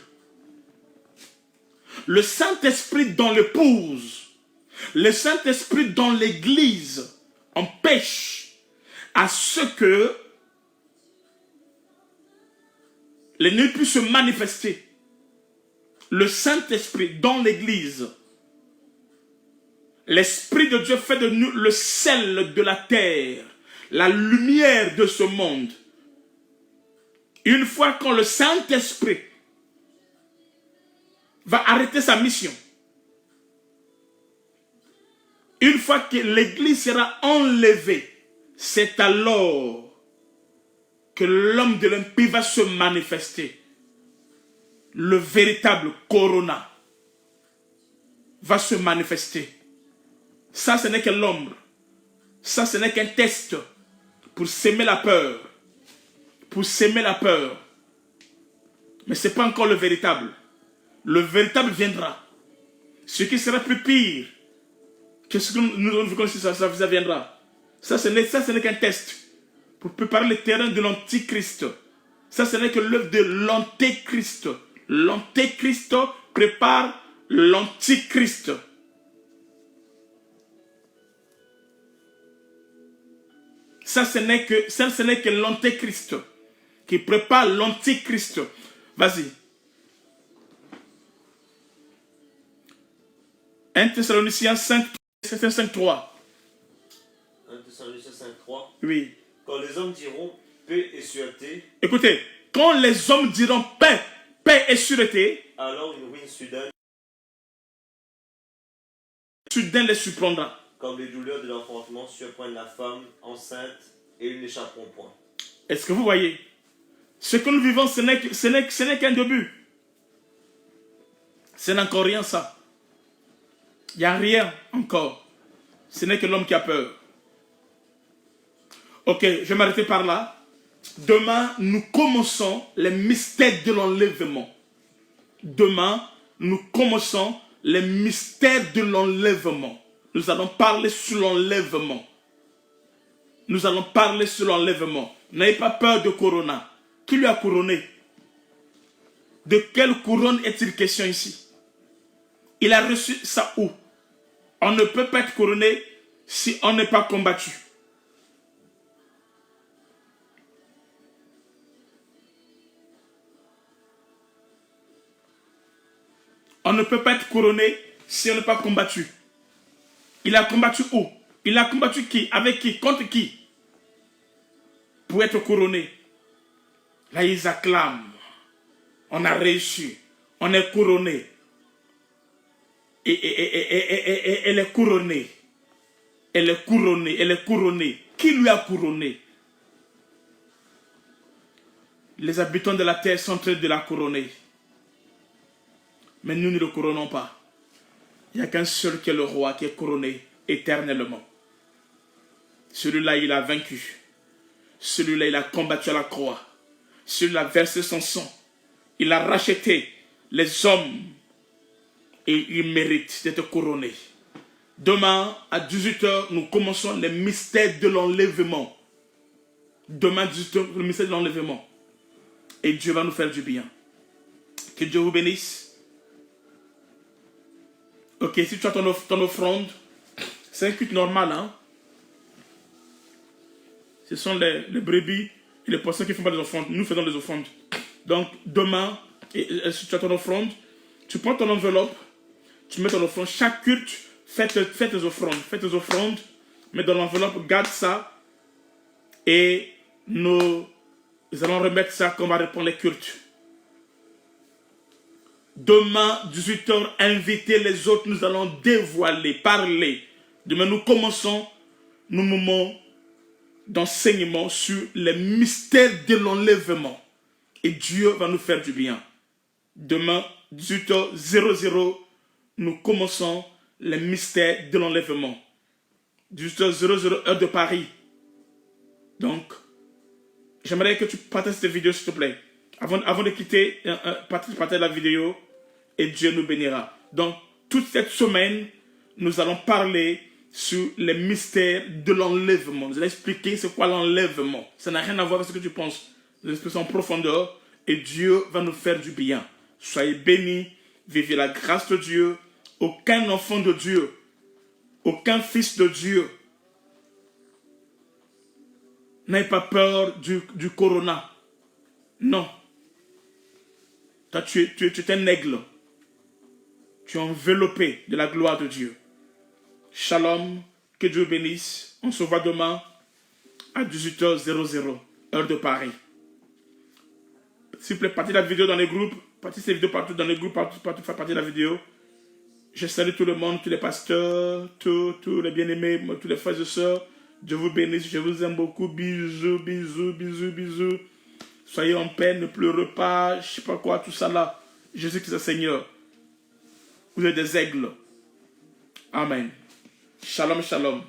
Le Saint-Esprit dans l'épouse, le Saint-Esprit dans l'église empêche à ce que l'ennemi puisse se manifester. Le Saint-Esprit dans l'église, l'Esprit de Dieu fait de nous le sel de la terre, la lumière de ce monde. Une fois quand le Saint-Esprit va arrêter sa mission, une fois que l'église sera enlevée, c'est alors que l'homme de l'impie va se manifester. Le véritable corona va se manifester. Ça, ce n'est que l'ombre. Ça, ce n'est qu'un test pour s'aimer la peur. Pour s'aimer la peur. Mais ce n'est pas encore le véritable. Le véritable viendra. Ce qui sera plus pire que ce que nous avons vu, ça viendra. Ça, ce n'est qu'un test pour préparer le terrain de l'Antichrist. Ça, ce n'est que l'œuvre de l'Antéchrist. L'Antéchrist prépare l'Antichrist. Ça, ce n'est que l'Antéchrist qui prépare l'Antichrist. Vas-y. 1 Thessaloniciens 5, 3. 1 Thessaloniciens 5, 3. Oui. Quand les hommes diront paix et sûreté, Écoutez, quand les hommes diront paix, paix et sûreté, alors une ruine soudaine, soudain les surprendra. comme les douleurs de l'enfantement surprennent la femme enceinte et ils n'échapperont point. Est-ce que vous voyez? Ce que nous vivons, ce n'est qu'un début. Ce n'est encore rien ça. Il n'y a rien encore. Ce n'est que l'homme qui a peur. Ok, je vais m'arrêter par là. Demain, nous commençons les mystères de l'enlèvement. Demain, nous commençons les mystères de l'enlèvement. Nous allons parler sur l'enlèvement. Nous allons parler sur l'enlèvement. N'ayez pas peur de Corona. Qui lui a couronné? De quelle couronne est-il question ici? Il a reçu ça où? On ne peut pas être couronné si on n'est pas combattu. On ne peut pas être couronné si on n'est pas combattu. Il a combattu où? Il a combattu qui? Avec qui? Contre qui? Pour être couronné. Là, ils acclament. On a réussi. On est couronné. Et elle est couronnée. Elle est couronnée. Elle est couronnée. Qui lui a couronné? Les habitants de la terre sont en train de la couronner. Mais nous ne le couronnons pas. Il n'y a qu'un seul qui est le roi, qui est couronné éternellement. Celui-là, il a vaincu. Celui-là, il a combattu à la croix. Celui-là a versé son sang. Il a racheté les hommes. Et il mérite d'être couronné. Demain, à 18h, nous commençons les mystères de l'enlèvement. Demain, à 18h, le mystère de l'enlèvement. Et Dieu va nous faire du bien. Que Dieu vous bénisse. Ok, si tu as ton offrande, c'est un culte normal, hein. Ce sont les brebis et les poissons qui ne font pas des offrandes. Nous faisons des offrandes. Donc, demain, si tu as ton offrande, tu prends ton enveloppe, tu mets ton offrande. Chaque culte, fais tes offrandes. Fais tes offrandes, mets dans l'enveloppe, garde ça. Et nous allons remettre ça comme on va répondre les cultes. Demain, 18h, invitez les autres, nous allons dévoiler, parler. Demain, nous commençons nos moments d'enseignement sur les mystères de l'enlèvement. Et Dieu va nous faire du bien. Demain, 18h00, nous commençons les mystères de l'enlèvement. 18h00, heure de Paris. Donc, j'aimerais que tu partages cette vidéo, s'il te plaît. Avant de quitter, partage la vidéo et Dieu nous bénira. Donc, toute cette semaine, nous allons parler sur les mystères de l'enlèvement. Nous allons expliquer c'est quoi l'enlèvement. Ça n'a rien à voir avec ce que tu penses. Nous allons expliquer en profondeur et Dieu va nous faire du bien. Soyez bénis, vivez la grâce de Dieu. Aucun enfant de Dieu, aucun fils de Dieu n'aie pas peur du corona. Non. Toi, tu es un aigle. Tu es enveloppé de la gloire de Dieu. Shalom, que Dieu bénisse. On se voit demain à 18h00, heure de Paris. S'il vous plaît, partagez la vidéo dans les groupes. Partagez cette vidéo partout dans les groupes, partout, faire partie de la vidéo. Je salue tout le monde, tous les pasteurs, tous les bien-aimés, tous les frères et sœurs. Dieu vous bénisse, je vous aime beaucoup. Bisous, bisous, bisous, bisous. Soyez en paix, ne pleurez pas, je sais pas quoi, tout ça là. Jésus-Christ est Seigneur. Vous êtes des aigles. Amen. Shalom, shalom.